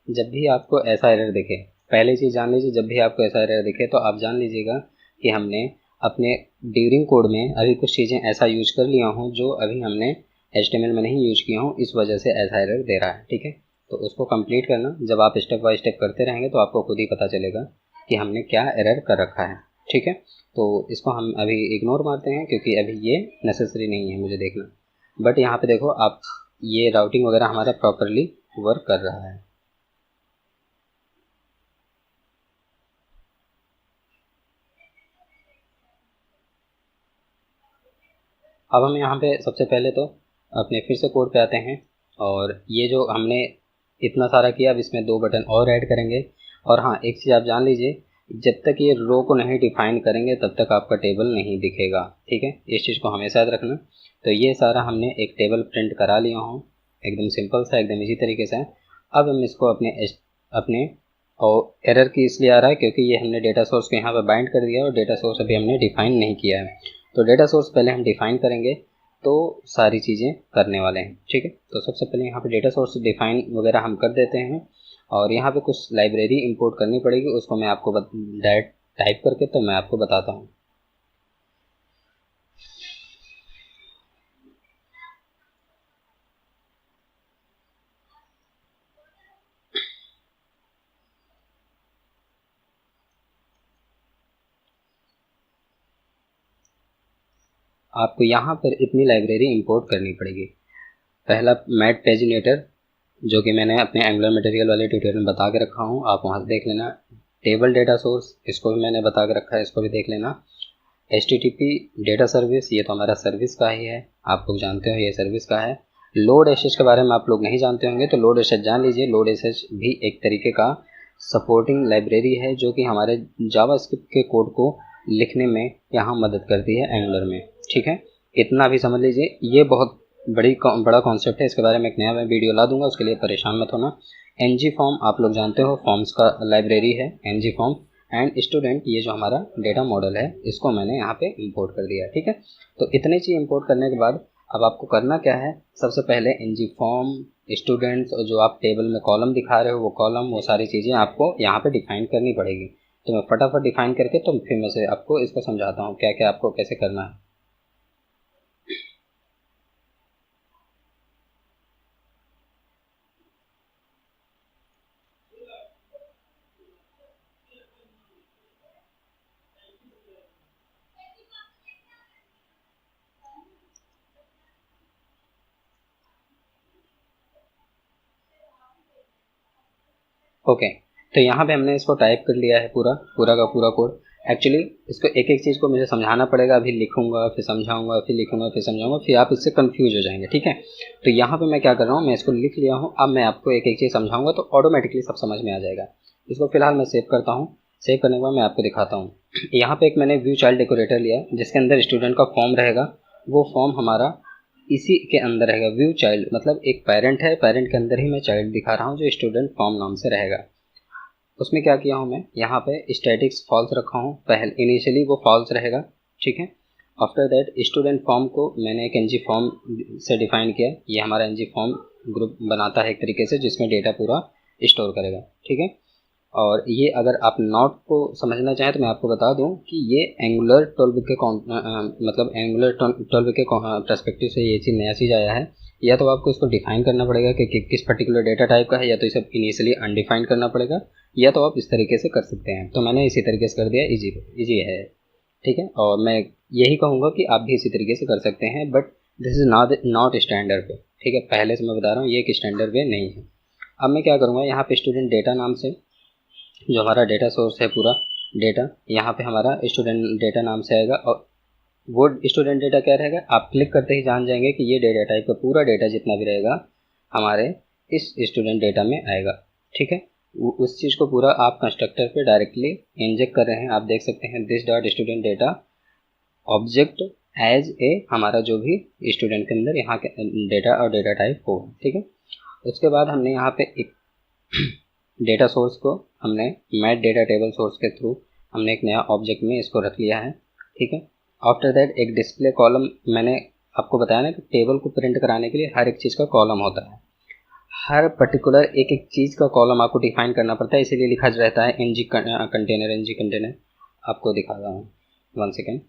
जब भी आपको ऐसा एरर दिखे, पहले चीज़ जान लीजिए, जब भी आपको ऐसा एरर दिखे तो आप जान लीजिएगा कि हमने अपने ड्यूरिंग कोड में अभी कुछ चीज़ें ऐसा यूज कर लिया हूँ जो अभी हमने HTML में नहीं यूज किया हूँ, इस वजह से ऐसा एरर दे रहा है, ठीक है। तो उसको कंप्लीट करना, जब आप स्टेप बाय स्टेप करते रहेंगे तो आपको खुद ही पता चलेगा कि हमने क्या एरर कर रखा है, ठीक है। तो इसको हम अभी इग्नोर मारते हैं क्योंकि अभी ये नेसेसरी नहीं है मुझे देखना। बट यहाँ पे देखो आप, ये राउटिंग वगैरह हमारा प्रॉपरली वर्क कर रहा है। अब हम यहाँ पे सबसे पहले तो अपने फिर से कोड पे आते हैं और ये जो हमने इतना सारा किया, अब इसमें 2 बटन और ऐड करेंगे। और हाँ, एक चीज़ आप जान लीजिए, जब तक ये रो को नहीं डिफाइन करेंगे तब तक आपका टेबल नहीं दिखेगा, ठीक है। इस चीज़ को हमेशा याद रखना। तो ये सारा हमने एक टेबल प्रिंट करा लिया हूँ, एकदम सिंपल सा, एकदम इसी तरीके से। अब हम इसको अपने और एरर की इसलिए आ रहा है क्योंकि ये हमने डेटा सोर्स को यहाँ पर बाइंड कर दिया और डेटा सोर्स अभी हमने डिफाइन नहीं किया है। तो डेटा सोर्स पहले हम डिफाइन करेंगे तो सारी चीज़ें करने वाले हैं, ठीक है। तो सबसे पहले यहाँ पे डेटा सोर्स डिफाइन वगैरह हम कर देते हैं और यहाँ पे कुछ लाइब्रेरी इंपोर्ट करनी पड़ेगी, उसको मैं आपको डायरेक्ट टाइप करके तो मैं आपको बताता हूँ। आपको यहाँ पर इतनी लाइब्रेरी इंपोर्ट करनी पड़ेगी। पहला मैट पेजिनेटर, जो कि मैंने अपने एंगुलर मटेरियल वाले ट्यूटोरियल में बता के रखा हूँ, आप वहाँ से देख लेना। टेबल डेटा सोर्स, इसको भी मैंने बता के रखा है, इसको भी देख लेना। HTTP डेटा सर्विस, ये तो हमारा सर्विस का ही है, आप लोग जानते हो ये सर्विस का है। लोड एसएच के बारे में आप लोग नहीं जानते होंगे, तो लोड एसएच जान लीजिए। लोड एसएच भी एक तरीके का सपोर्टिंग लाइब्रेरी है जो कि हमारे जावास्क्रिप्ट के कोड को लिखने में यहाँ मदद करती है एंगुलर में, ठीक है। इतना भी समझ लीजिए, ये बहुत बड़ा कॉन्सेप्ट है, इसके बारे में एक नया मैं वीडियो ला दूंगा, उसके लिए परेशान मत होना। ng फॉर्म आप लोग जानते हो, फॉर्म्स का लाइब्रेरी है ng फॉर्म। एंड स्टूडेंट, ये जो हमारा डेटा मॉडल है, इसको मैंने यहाँ पे इंपोर्ट कर दिया, ठीक है। तो इतनी चीज़ इंपोर्ट करने के बाद अब आपको करना क्या है, सबसे पहले ng फॉर्म, स्टूडेंट्स, और जो आप टेबल में कॉलम दिखा रहे हो वो कॉलम, वो सारी चीज़ें आपको यहाँ पे डिफाइन करनी पड़ेगी। तो मैं फटाफट डिफाइन करके तो फिर मैं से आपको इसको समझाता हूँ क्या क्या आपको कैसे करना है। ओके, तो यहाँ पे हमने इसको टाइप कर लिया है पूरा का पूरा कोड। एक्चुअली इसको एक एक चीज़ को मुझे समझाना पड़ेगा, अभी लिखूंगा फिर समझाऊंगा, फिर लिखूंगा फिर समझाऊंगा, फिर आप इससे कंफ्यूज हो जाएंगे, ठीक है। तो यहाँ पे मैं क्या कर रहा हूँ, मैं इसको लिख लिया हूँ, अब मैं आपको एक एक चीज़ समझाऊंगा तो ऑटोमेटिकली सब समझ में आ जाएगा। इसको फिलहाल मैं सेव करता हूँ। सेव करने के बाद मैं आपको दिखाता हूँ। यहाँ पे एक मैंने व्यू चाइल्ड डेकोरेटर लिया जिसके अंदर स्टूडेंट का फॉर्म रहेगा। वो फॉर्म हमारा इसी के अंदर रहेगा। व्यू चाइल्ड मतलब एक पेरेंट है, पेरेंट के अंदर ही मैं चाइल्ड दिखा रहा हूँ जो स्टूडेंट फॉर्म नाम से रहेगा। उसमें क्या किया हूँ मैं, यहाँ पे स्टैटिक्स फॉल्स रखा हूँ, पहले इनिशियली वो फॉल्स रहेगा, ठीक है। आफ्टर दैट स्टूडेंट फॉर्म को मैंने एक एनजी फॉर्म से डिफाइन किया। ये हमारा एनजी फॉर्म ग्रुप बनाता है एक तरीके से, जिसमें डेटा पूरा स्टोर करेगा, ठीक है। और ये अगर आप नॉट को समझना चाहें तो मैं आपको बता दूं कि ये एंगुलर 12 के मतलब एंगुलर 12 के पर्सपेक्टिव से ये चीज़ नया चीज़ आया है। या तो आपको इसको डिफाइन करना पड़ेगा कि किस पर्टिकुलर डेटा टाइप का है, या तो इसे इनिशियली अनडिफाइंड करना पड़ेगा, या तो आप इस तरीके से कर सकते हैं। तो मैंने इसी तरीके से कर दिया, ईजी है, ठीक है। और मैं यही कहूँगा कि आप भी इसी तरीके से कर सकते हैं, but this is not standard वे, ठीक है। पहले से मैं बता रहा हूँ ये एक स्टैंडर्ड वे नहीं है। अब मैं क्या करूँगा, यहाँ पे स्टूडेंट डेटा नाम से जो हमारा डेटा सोर्स है पूरा डेटा, यहाँ पे हमारा स्टूडेंट डेटा नाम से आएगा। और वो स्टूडेंट डेटा क्या रहेगा, आप क्लिक करते ही जान जाएंगे कि ये डेटा टाइप का पूरा डेटा जितना भी रहेगा हमारे इस स्टूडेंट डेटा में आएगा, ठीक है। उस चीज़ को पूरा आप कंस्ट्रक्टर पे डायरेक्टली इंजेक्ट कर रहे हैं। आप देख सकते हैं this dot student data object as a हमारा जो भी स्टूडेंट के अंदर यहाँ के डेटा और डेटा टाइप हो, ठीक है। उसके बाद हमने यहाँ पे एक डेटा सोर्स को हमने मैट डेटा टेबल सोर्स के थ्रू हमने एक नया ऑब्जेक्ट में इसको रख लिया है, ठीक है। आफ्टर दैट एक डिस्प्ले कॉलम, मैंने आपको बताया ना कि टेबल को प्रिंट कराने के लिए हर एक चीज़ का कॉलम होता है। हर पर्टिकुलर एक एक चीज़ का कॉलम आपको डिफाइन करना पड़ता है, इसीलिए लिखा रहता है एनजी कंटेनर। आपको दिखा रहा हूँ, 1 सेकेंड,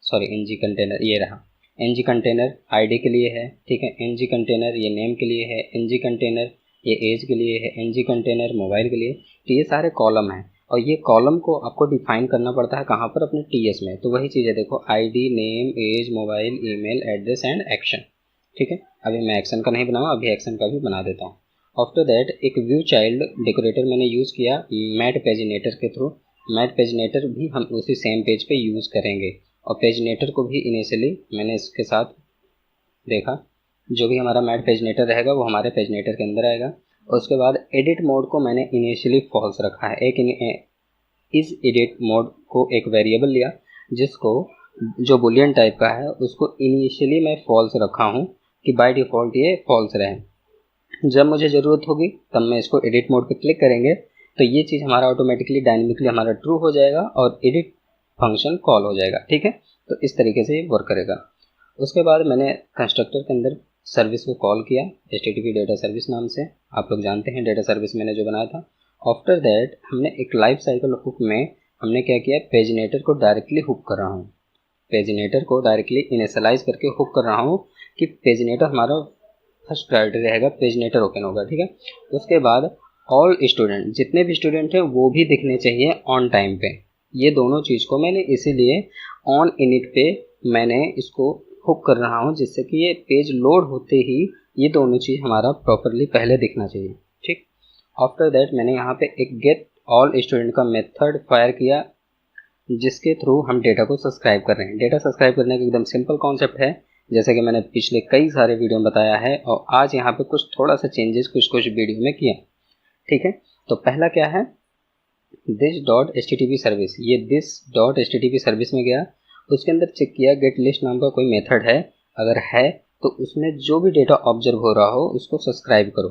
सॉरी, एनजी कंटेनर ये रहा। एनजी कंटेनर आईडी के लिए है, ठीक है। एनजी कंटेनर ये नेम के लिए है, एनजी कंटेनर ये एज के लिए है, एनजी कंटेनर मोबाइल के लिए। तो ये सारे कॉलम हैं, और ये कॉलम को आपको डिफाइन करना पड़ता है कहाँ पर, अपने टीएस में। तो वही चीज़ है, देखो, ID, name, age, mobile, email address and action, ठीक है। अभी मैं एक्शन का नहीं बनाऊँ, अभी एक्शन का भी बना देता हूँ। आफ्टर दैट एक व्यू चाइल्ड डेकोरेटर मैंने यूज़ किया मैट पेजिनेटर के थ्रू। मैट पेजिनेटर भी हम उसी सेम पेज पे यूज़ करेंगे, और पेजिनेटर को भी इनिशियली मैंने इसके साथ देखा, जो भी हमारा मैट पेजिनेटर रहेगा वो हमारे पेजिनेटर के अंदर आएगा। और उसके बाद एडिट मोड को मैंने इनिशियली फॉल्स रखा है। इस एडिट मोड को एक वेरिएबल लिया जिसको जो बुलियन टाइप का है उसको इनिशियली मैं फॉल्स रखा हूँ कि बाय डिफ़ॉल्ट ये फॉल्स रहे। जब मुझे ज़रूरत होगी तब मैं इसको एडिट मोड पे क्लिक करेंगे तो ये चीज़ हमारा ऑटोमेटिकली डायनेमिकली हमारा ट्रू हो जाएगा और एडिट फंक्शन कॉल हो जाएगा, ठीक है। तो इस तरीके से ये वर्क करेगा। उसके बाद मैंने कंस्ट्रक्टर के अंदर सर्विस को कॉल किया HTTP डेटा सर्विस नाम से। आप लोग जानते हैं डेटा सर्विस मैंने जो बनाया था। आफ्टर दैट हमने एक लाइफ साइकिल हुक में हमने क्या किया, पेजिनेटर को डायरेक्टली हुक कर रहा हूँ। पेजिनेटर को डायरेक्टली इनिशियलाइज करके हुक कर रहा हूँ कि पेजिनेटर हमारा फर्स्ट प्रायोरिटी रहेगा, पेजिनेटर ओपन होगा, ठीक है। उसके बाद ऑल स्टूडेंट, जितने भी स्टूडेंट हैं वो भी दिखने चाहिए ऑन टाइम पे। ये दोनों चीज़ को मैंने इसीलिए ऑन इनिट पे मैंने इसको हुक कर रहा हूँ, जिससे कि ये पेज लोड होते ही ये दोनों चीज़ हमारा प्रॉपरली पहले दिखना चाहिए, ठीक। आफ्टर दैट मैंने यहाँ पे एक गेट ऑल स्टूडेंट का मेथड फायर किया जिसके थ्रू हम डेटा को सब्सक्राइब कर रहे हैं। डेटा सब्सक्राइब करने का एकदम सिंपल कॉन्सेप्ट है, जैसे कि मैंने पिछले कई सारे वीडियो में बताया है, और आज यहाँ पे कुछ थोड़ा सा चेंजेस कुछ वीडियो में किया, ठीक है। तो पहला क्या है, दिस डॉट HTTP सर्विस। ये दिस डॉट HTTP सर्विस में गया, उसके अंदर चेक किया गेट लिस्ट नाम का कोई मेथड है, अगर है तो उसमें जो भी डेटा ऑब्जर्व हो रहा हो उसको सब्सक्राइब करो,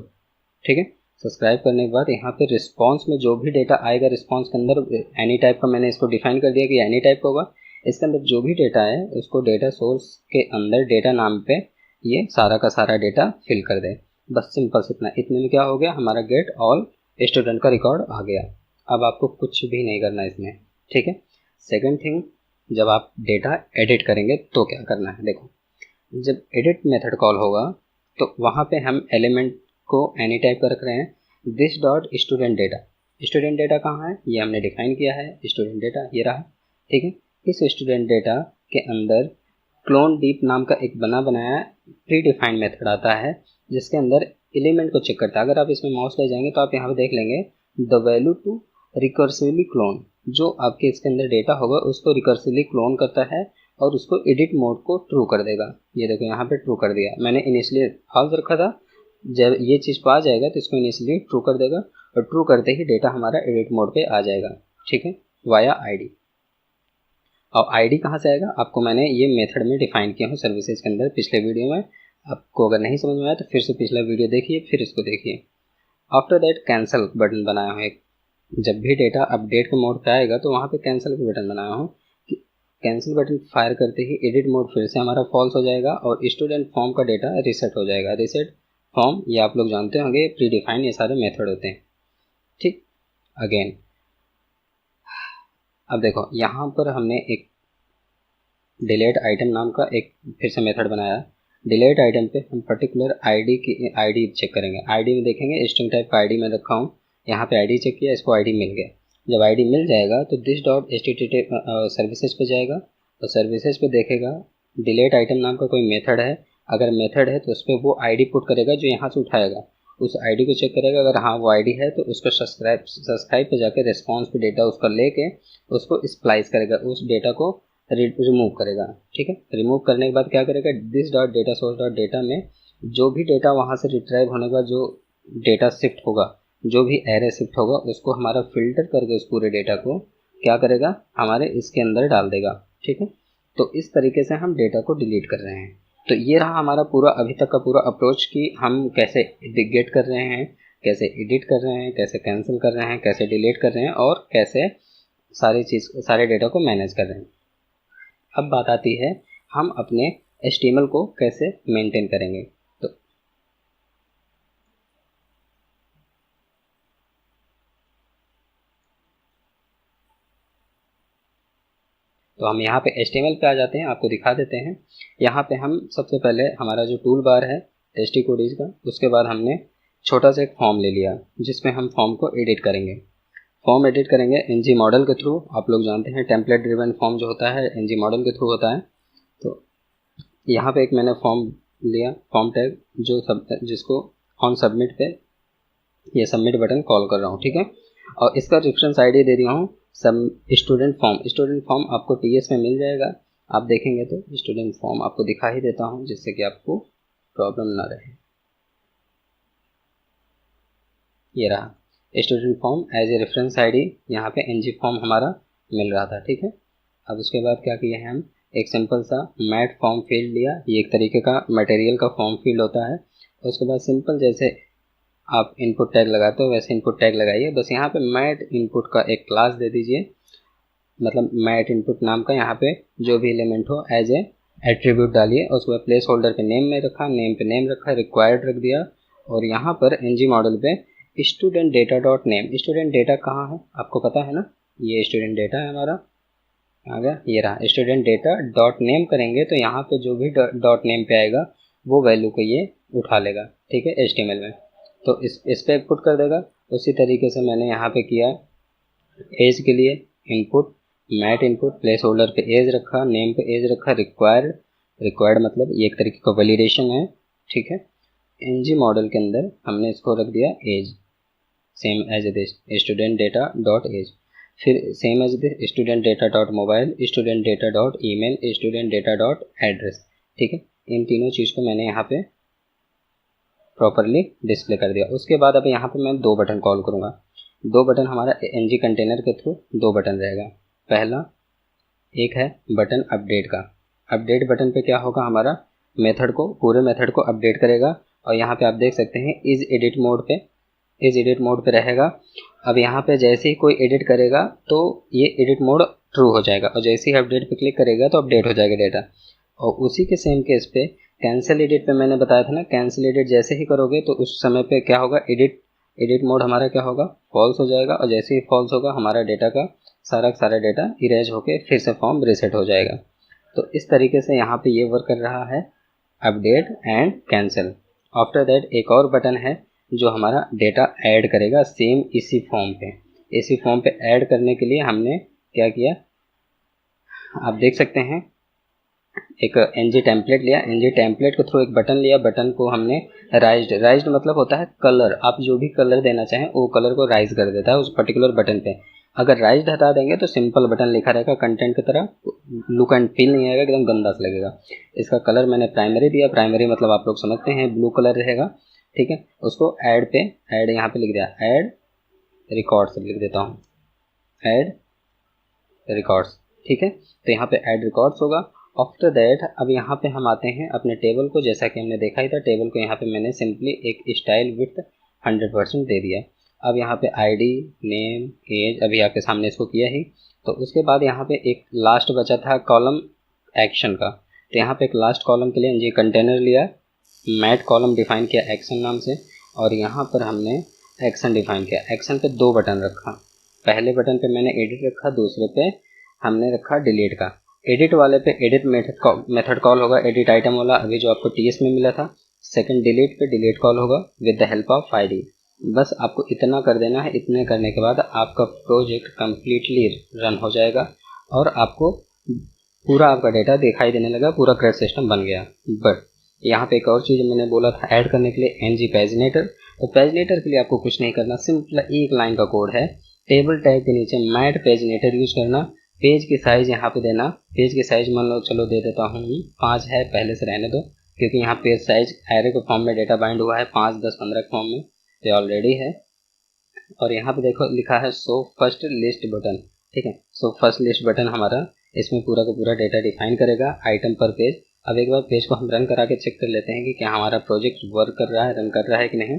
ठीक है। सब्सक्राइब करने के बाद यहाँ पे रिस्पॉन्स में जो भी डेटा आएगा, रिस्पॉन्स के अंदर एनी टाइप का मैंने इसको डिफाइन कर दिया कि एनी टाइप का होगा। इसके अंदर जो भी डेटा है उसको डेटा सोर्स के अंदर डेटा नाम पे ये सारा का सारा डेटा फिल कर दे। बस सिंपल से इतने में क्या हो गया, हमारा गेट ऑल स्टूडेंट का रिकॉर्ड आ गया। अब आपको कुछ भी नहीं करना इसमें, ठीक है। सेकेंड थिंग, जब आप डेटा एडिट करेंगे तो क्या करना है, देखो, जब एडिट मेथड कॉल होगा तो वहाँ पे हम एलिमेंट को एनी टाइप का रख रहे हैं this dot student data. Student data कहाँ है, ये हमने डिफाइन किया है, स्टूडेंट डेटा ये रहा, ठीक है। इस स्टूडेंट डेटा के अंदर क्लोन डीप नाम का एक बनाया प्री डिफाइंड मेथड आता है जिसके अंदर एलिमेंट को चेक करता है। अगर आप इसमें माउस ले जाएंगे तो आप यहाँ पे देख लेंगे the value to recursively clone, जो आपके इसके अंदर डेटा होगा उसको रिकर्सिवली क्लोन करता है और उसको एडिट मोड को ट्रू कर देगा। ये देखो यहाँ पे ट्रू कर दिया, मैंने इनिशियली फॉल्स रखा था, जब ये चीज़ पा जाएगा तो इसको इनिशियली ट्रू कर देगा और ट्रू करते ही डेटा हमारा एडिट मोड पे आ जाएगा, ठीक है, वाया आईडी। और आईडी कहाँ से आएगा, आपको मैंने ये मेथड में डिफाइन किया हूँ सर्विसेज के अंदर पिछले वीडियो में। आपको अगर नहीं समझ में आया तो फिर से पिछला वीडियो देखिए, फिर इसको देखिए। आफ्टर दैट कैंसिल बटन बनाया हूँ एक, जब भी डेटा अपडेट के मोड पे आएगा तो वहाँ पे कैंसिल का बटन बनाया हूँ कि कैंसिल बटन फायर करते ही एडिट मोड फिर से हमारा फॉल्स हो जाएगा और स्टूडेंट फॉर्म का डेटा रीसेट हो जाएगा। रीसेट फॉर्म ये आप लोग जानते होंगे, प्री डिफाइंड ये सारे मेथड होते हैं। ठीक, अगेन अब देखो यहाँ पर हमने एक डिलीट आइटम नाम का एक फिर से मेथड बनाया। डिलीट आइटम पे हम पर्टिकुलर आईडी की आईडी चेक करेंगे। आईडी में देखेंगे स्ट्रिंग टाइप का आईडी में रखा हूँ, यहाँ पे आईडी चेक किया, इसको आईडी मिल गया। जब आईडी मिल जाएगा तो दिस डॉट http सर्विसेज पे जाएगा और सर्विसेज पे देखेगा डिलीट आइटम नाम का कोई मेथड है। अगर मेथड है तो उस पर वो आईडी पुट करेगा जो यहाँ से उठाएगा, उस आईडी को चेक करेगा। अगर हाँ वो आईडी है तो उसको सब्सक्राइब पे जाकर रिस्पॉन्स पे डेटा उसका लेके उसको स्प्लाइस करेगा, उस डेटा को रिमूव करेगा। ठीक है, रिमूव करने के बाद क्या करेगा, this dot data source dot data में जो भी डेटा वहाँ से रिट्राइव होने के बाद जो डेटा शिफ्ट होगा, जो भी एरे शिफ्ट होगा, उसको हमारा फिल्टर करके उस पूरे डेटा को क्या करेगा, हमारे इसके अंदर डाल देगा। ठीक है, तो इस तरीके से हम डेटा को डिलीट कर रहे हैं। तो ये रहा हमारा पूरा अभी तक का पूरा अप्रोच कि हम कैसे गेट कर रहे हैं, कैसे एडिट कर रहे हैं, कैसे कैंसिल कर रहे हैं, कैसे डिलीट कर रहे हैं और कैसे सारे डेटा को मैनेज कर रहे हैं। अब बात आती है हम अपने HTML को कैसे मेंटेन करेंगे। तो हम यहाँ पे HTML पे आ जाते हैं, आपको दिखा देते हैं। यहाँ पे हम सबसे पहले हमारा जो टूल बार है htcodis का, उसके बाद हमने छोटा सा एक फॉर्म ले लिया जिसमें हम फॉर्म को एडिट करेंगे। फॉर्म एडिट करेंगे ng मॉडल के थ्रू। आप लोग जानते हैं टेम्पलेट ड्रिवन फॉर्म जो होता है ng मॉडल के थ्रू होता है। तो यहाँ पे एक मैंने फॉर्म लिया, फॉर्म टैग जिसको ऑन सबमिट पे ये सबमिट बटन कॉल कर रहा हूँ। ठीक है, और इसका रेफरेंस आईडी दे दिया हूँ सब स्टूडेंट फॉर्म। स्टूडेंट फॉर्म आपको TS में मिल जाएगा, आप देखेंगे तो स्टूडेंट फॉर्म आपको दिखा ही देता हूँ जिससे कि आपको प्रॉब्लम ना रहे। ये रहा student form as a reference ID, यहाँ पे ng फॉर्म हमारा मिल रहा था। ठीक है, अब उसके बाद क्या किया है, हम एक सिंपल सा मैट फॉर्म फील्ड लिया। ये एक तरीके का मटेरियल का फॉर्म फील्ड होता है। उसके बाद सिंपल जैसे आप इनपुट टैग लगाते हो वैसे इनपुट टैग लगाइए। बस यहाँ पे मैट इनपुट का एक क्लास दे दीजिए, मतलब मैट इनपुट नाम का यहाँ पे जो भी एलिमेंट हो एज ए एट्रीब्यूट डालिए। उसके बाद प्लेस होल्डर पे नेम में रखा, नेम पे नेम रखा, रिक्वायर्ड रख दिया और यहाँ पर ng मॉडल पे student data dot name. Student data कहाँ है आपको पता है ना, ये स्टूडेंट डेटा है हमारा, आ गया, ये रहा स्टूडेंट डेटा डॉट नेम। करेंगे तो यहाँ पे जो भी डॉट नेम पे आएगा वो वैल्यू को ये उठा लेगा। ठीक है, HTML में तो इस पे पुट कर देगा। उसी तरीके से मैंने यहाँ पे किया, एज के लिए input mat input, placeholder पे एज रखा, नेम पे एज रखा, रिक्वायर्ड मतलब ये एक तरीके का वैलिडेशन है। ठीक है, ng मॉडल के अंदर हमने इसको रख दिया age, same as this student data dot age, फिर same as this student data dot mobile, student data dot email, student data dot address. ठीक है, इन तीनों चीज़ को मैंने यहाँ पे प्रॉपरली डिस्प्ले कर दिया। उसके बाद अब यहाँ पे मैं दो बटन कॉल करूँगा। दो बटन हमारा ng कंटेनर के थ्रू दो बटन रहेगा। पहला एक है बटन अपडेट का। अपडेट बटन पे क्या होगा, हमारा मेथड को, पूरे मेथड को अपडेट करेगा। और यहाँ पे आप देख सकते हैं इज एडिट मोड पे रहेगा। अब यहाँ पे जैसे ही कोई एडिट करेगा तो ये एडिट मोड ट्रू हो जाएगा और जैसे ही अपडेट पे क्लिक करेगा तो अपडेट हो जाएगा डेटा। और उसी के सेम केस पे कैंसिल एडिट पे मैंने बताया था ना, कैंसिल एडिट जैसे ही करोगे तो उस समय पे क्या होगा, एडिट मोड हमारा क्या होगा, फॉल्स हो जाएगा और जैसे ही फॉल्स होगा हमारा डेटा का सारा डेटा इरेज होके फिर से फॉर्म रीसेट हो जाएगा। तो इस तरीके से यहाँ पे ये वर्क कर रहा है, update and cancel. After that एक और बटन है जो हमारा डेटा ऐड करेगा सेम इसी फॉर्म पे। इसी फॉर्म पे ऐड करने के लिए हमने क्या किया, आप देख सकते हैं एक ng टेम्पलेट लिया, ng टेम्पलेट के थ्रू एक बटन लिया। बटन को हमने राइज्ड मतलब होता है कलर, आप जो भी कलर देना चाहें वो कलर को राइज कर देता है उस पर्टिकुलर बटन पे। अगर राइज्ड हटा देंगे तो सिंपल बटन लिखा रहेगा कंटेंट की तरह, लुक एंड फील नहीं आएगा, एकदम गंदा सा लगेगा। इसका कलर मैंने प्राइमरी दिया, प्राइमरी मतलब आप लोग समझते हैं ब्लू कलर रहेगा। ठीक है, उसको ऐड यहाँ पे लिख दिया, ऐड रिकॉर्ड्स लिख देता हूँ, ऐड रिकॉर्ड्स। ठीक है, तो यहाँ पे ऐड रिकॉर्ड्स होगा। आफ्टर दैट अब यहाँ पे हम आते हैं अपने टेबल को, जैसा कि हमने देखा ही था। टेबल को यहाँ पे मैंने सिंपली एक स्टाइल विड्थ 100% दे दिया। अब यहाँ पे आईडी, नेम, एज अभी आपके सामने इसको किया ही, तो उसके बाद यहाँ पे एक लास्ट बचा था कॉलम एक्शन का। तो यहाँ पे एक लास्ट कॉलम के लिए ये कंटेनर लिया, मैट कॉलम डिफाइन किया एक्शन नाम से, और यहाँ पर हमने एक्शन डिफाइन किया। एक्शन पे 2 बटन रखा। पहले बटन पे मैंने एडिट रखा, दूसरे पे हमने रखा डिलीट का। एडिट वाले पे एडिट मेथड कॉल होगा, एडिट आइटम वाला अभी जो आपको टीएस में मिला था। सेकंड डिलीट पे डिलीट कॉल होगा with the help of ID. बस आपको इतना कर देना है। इतने करने के बाद आपका प्रोजेक्ट कम्प्लीटली रन हो जाएगा और आपको पूरा आपका डेटा दिखाई देने लगा, पूरा क्रेड सिस्टम बन गया। बट यहाँ पे एक और चीज़ मैंने बोला था ऐड करने के लिए, एनजी पेजनेटर। तो पेजनेटर के लिए आपको कुछ नहीं करना, सिंपल एक लाइन का कोड है। टेबल टैग के नीचे मैट पेजनेटर यूज करना, पेज की साइज यहाँ पे देना। पेज की साइज मान लो चलो दे देता हूँ 5 है, पहले से रहने दो, क्योंकि यहाँ पेज साइज एरे के फॉर्म में डेटा बाइंड हुआ है 5, 10, 15 के फॉर्म में, ये ऑलरेडी है। और यहाँ पे देखो लिखा है शो फर्स्ट लिस्ट बटन, ठीक है। सो फर्स्ट लिस्ट बटन हमारा इसमें पूरा का पूरा डेटा डिफाइन करेगा आइटम पर पेज। अब एक बार पेज को हम रन करा के चेक कर लेते हैं कि क्या हमारा प्रोजेक्ट वर्क कर रहा है, रन कर रहा है कि नहीं।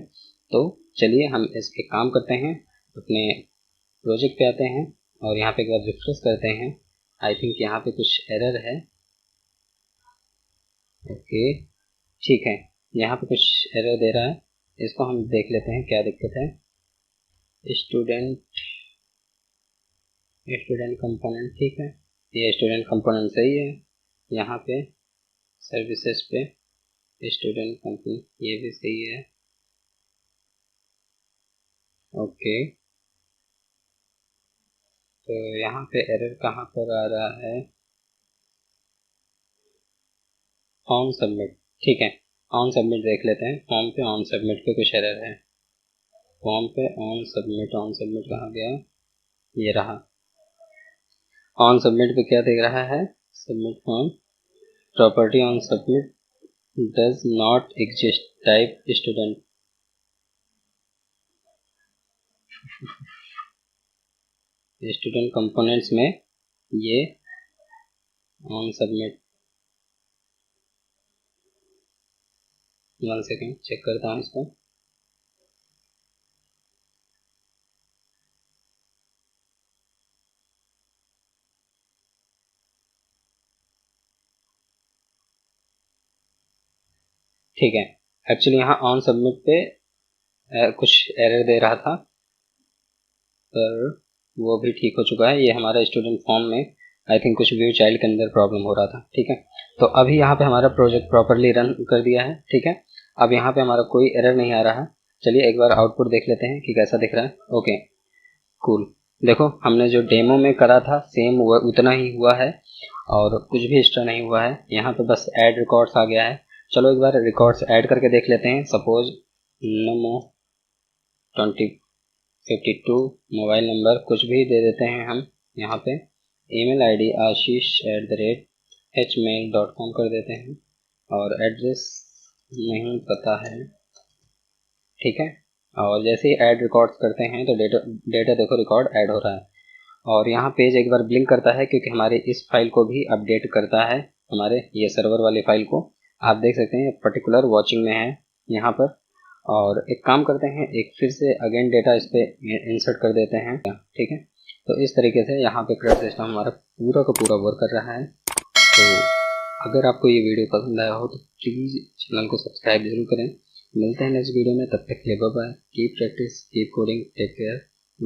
तो चलिए हम इसके काम करते हैं, अपने प्रोजेक्ट पे आते हैं और यहाँ पे एक बार रिफ्रेश करते हैं। आई थिंक यहाँ पे कुछ एरर है। ओके ठीक है, यहाँ पे कुछ एरर दे रहा है, इसको हम देख लेते हैं क्या दिक्कत है। स्टूडेंट कंपोनेंट, ठीक है, ये स्टूडेंट कंपोनेंट सही है। यहाँ पे सर्विसेज पे स्टूडेंट कंपोनेंट ये भी सही है। ओके, तो यहाँ पे एरर कहाँ पर आ रहा है, ऑन सबमिट, ठीक है। ऑन सबमिट देख लेते हैं, फॉर्म पे ऑन सबमिट पे कुछ एरर है। फॉर्म पे ऑन सबमिट कहाँ गया, ये रहा। ऑन सबमिट पे क्या दिख रहा है, submit form property on submit does not exist, type student. Student components में ये ऑन सबमिट, 1 सेकेंड चेक करता हूँ इसको। ठीक है, एक्चुअली यहाँ ऑन सबमिट पे कुछ एरर दे रहा था, पर वो भी ठीक हो चुका है। ये हमारा स्टूडेंट फॉर्म में आई थिंक कुछ व्यू चाइल्ड के अंदर प्रॉब्लम हो रहा था, ठीक है। तो अभी यहाँ पे हमारा प्रोजेक्ट प्रॉपरली रन कर दिया है, ठीक है। अब यहाँ पे हमारा कोई एरर नहीं आ रहा है। चलिए एक बार आउटपुट देख लेते हैं कि कैसा दिख रहा है। ओके कूल, देखो हमने जो डेमो में करा था सेम वो उतना ही हुआ है और कुछ भी एक्स्ट्रा नहीं हुआ है। यहाँ पे बस ऐड रिकॉर्ड्स आ गया है। चलो एक बार रिकॉर्ड्स ऐड करके देख लेते हैं। सपोज नमो 2052 मोबाइल नंबर कुछ भी दे देते हैं हम यहाँ पे। ईमेल आईडी ashish@hmail.com कर देते हैं और एड्रेस नहीं पता है, ठीक है। और जैसे ही ऐड रिकॉर्ड्स करते हैं तो डेटा देखो रिकॉर्ड ऐड हो रहा है और यहाँ पेज एक बार ब्लिंक करता है क्योंकि हमारे इस फाइल को भी अपडेट करता है, हमारे ये सर्वर वाली फाइल को। आप देख सकते हैं पर्टिकुलर वॉचिंग में है यहाँ पर। और एक काम करते हैं, एक फिर से अगेन डेटा इस पर इंसर्ट कर देते हैं, ठीक है। तो इस तरीके से यहाँ पे क्रेड सिस्टम हमारा पूरा का पूरा वर्क कर रहा है। तो अगर आपको ये वीडियो पसंद आया हो तो प्लीज़ चैनल को सब्सक्राइब जरूर करें। मिलते हैं नेक्स्ट वीडियो में, तब तक के लिए bye bye. Keep practice, keep coding, take care.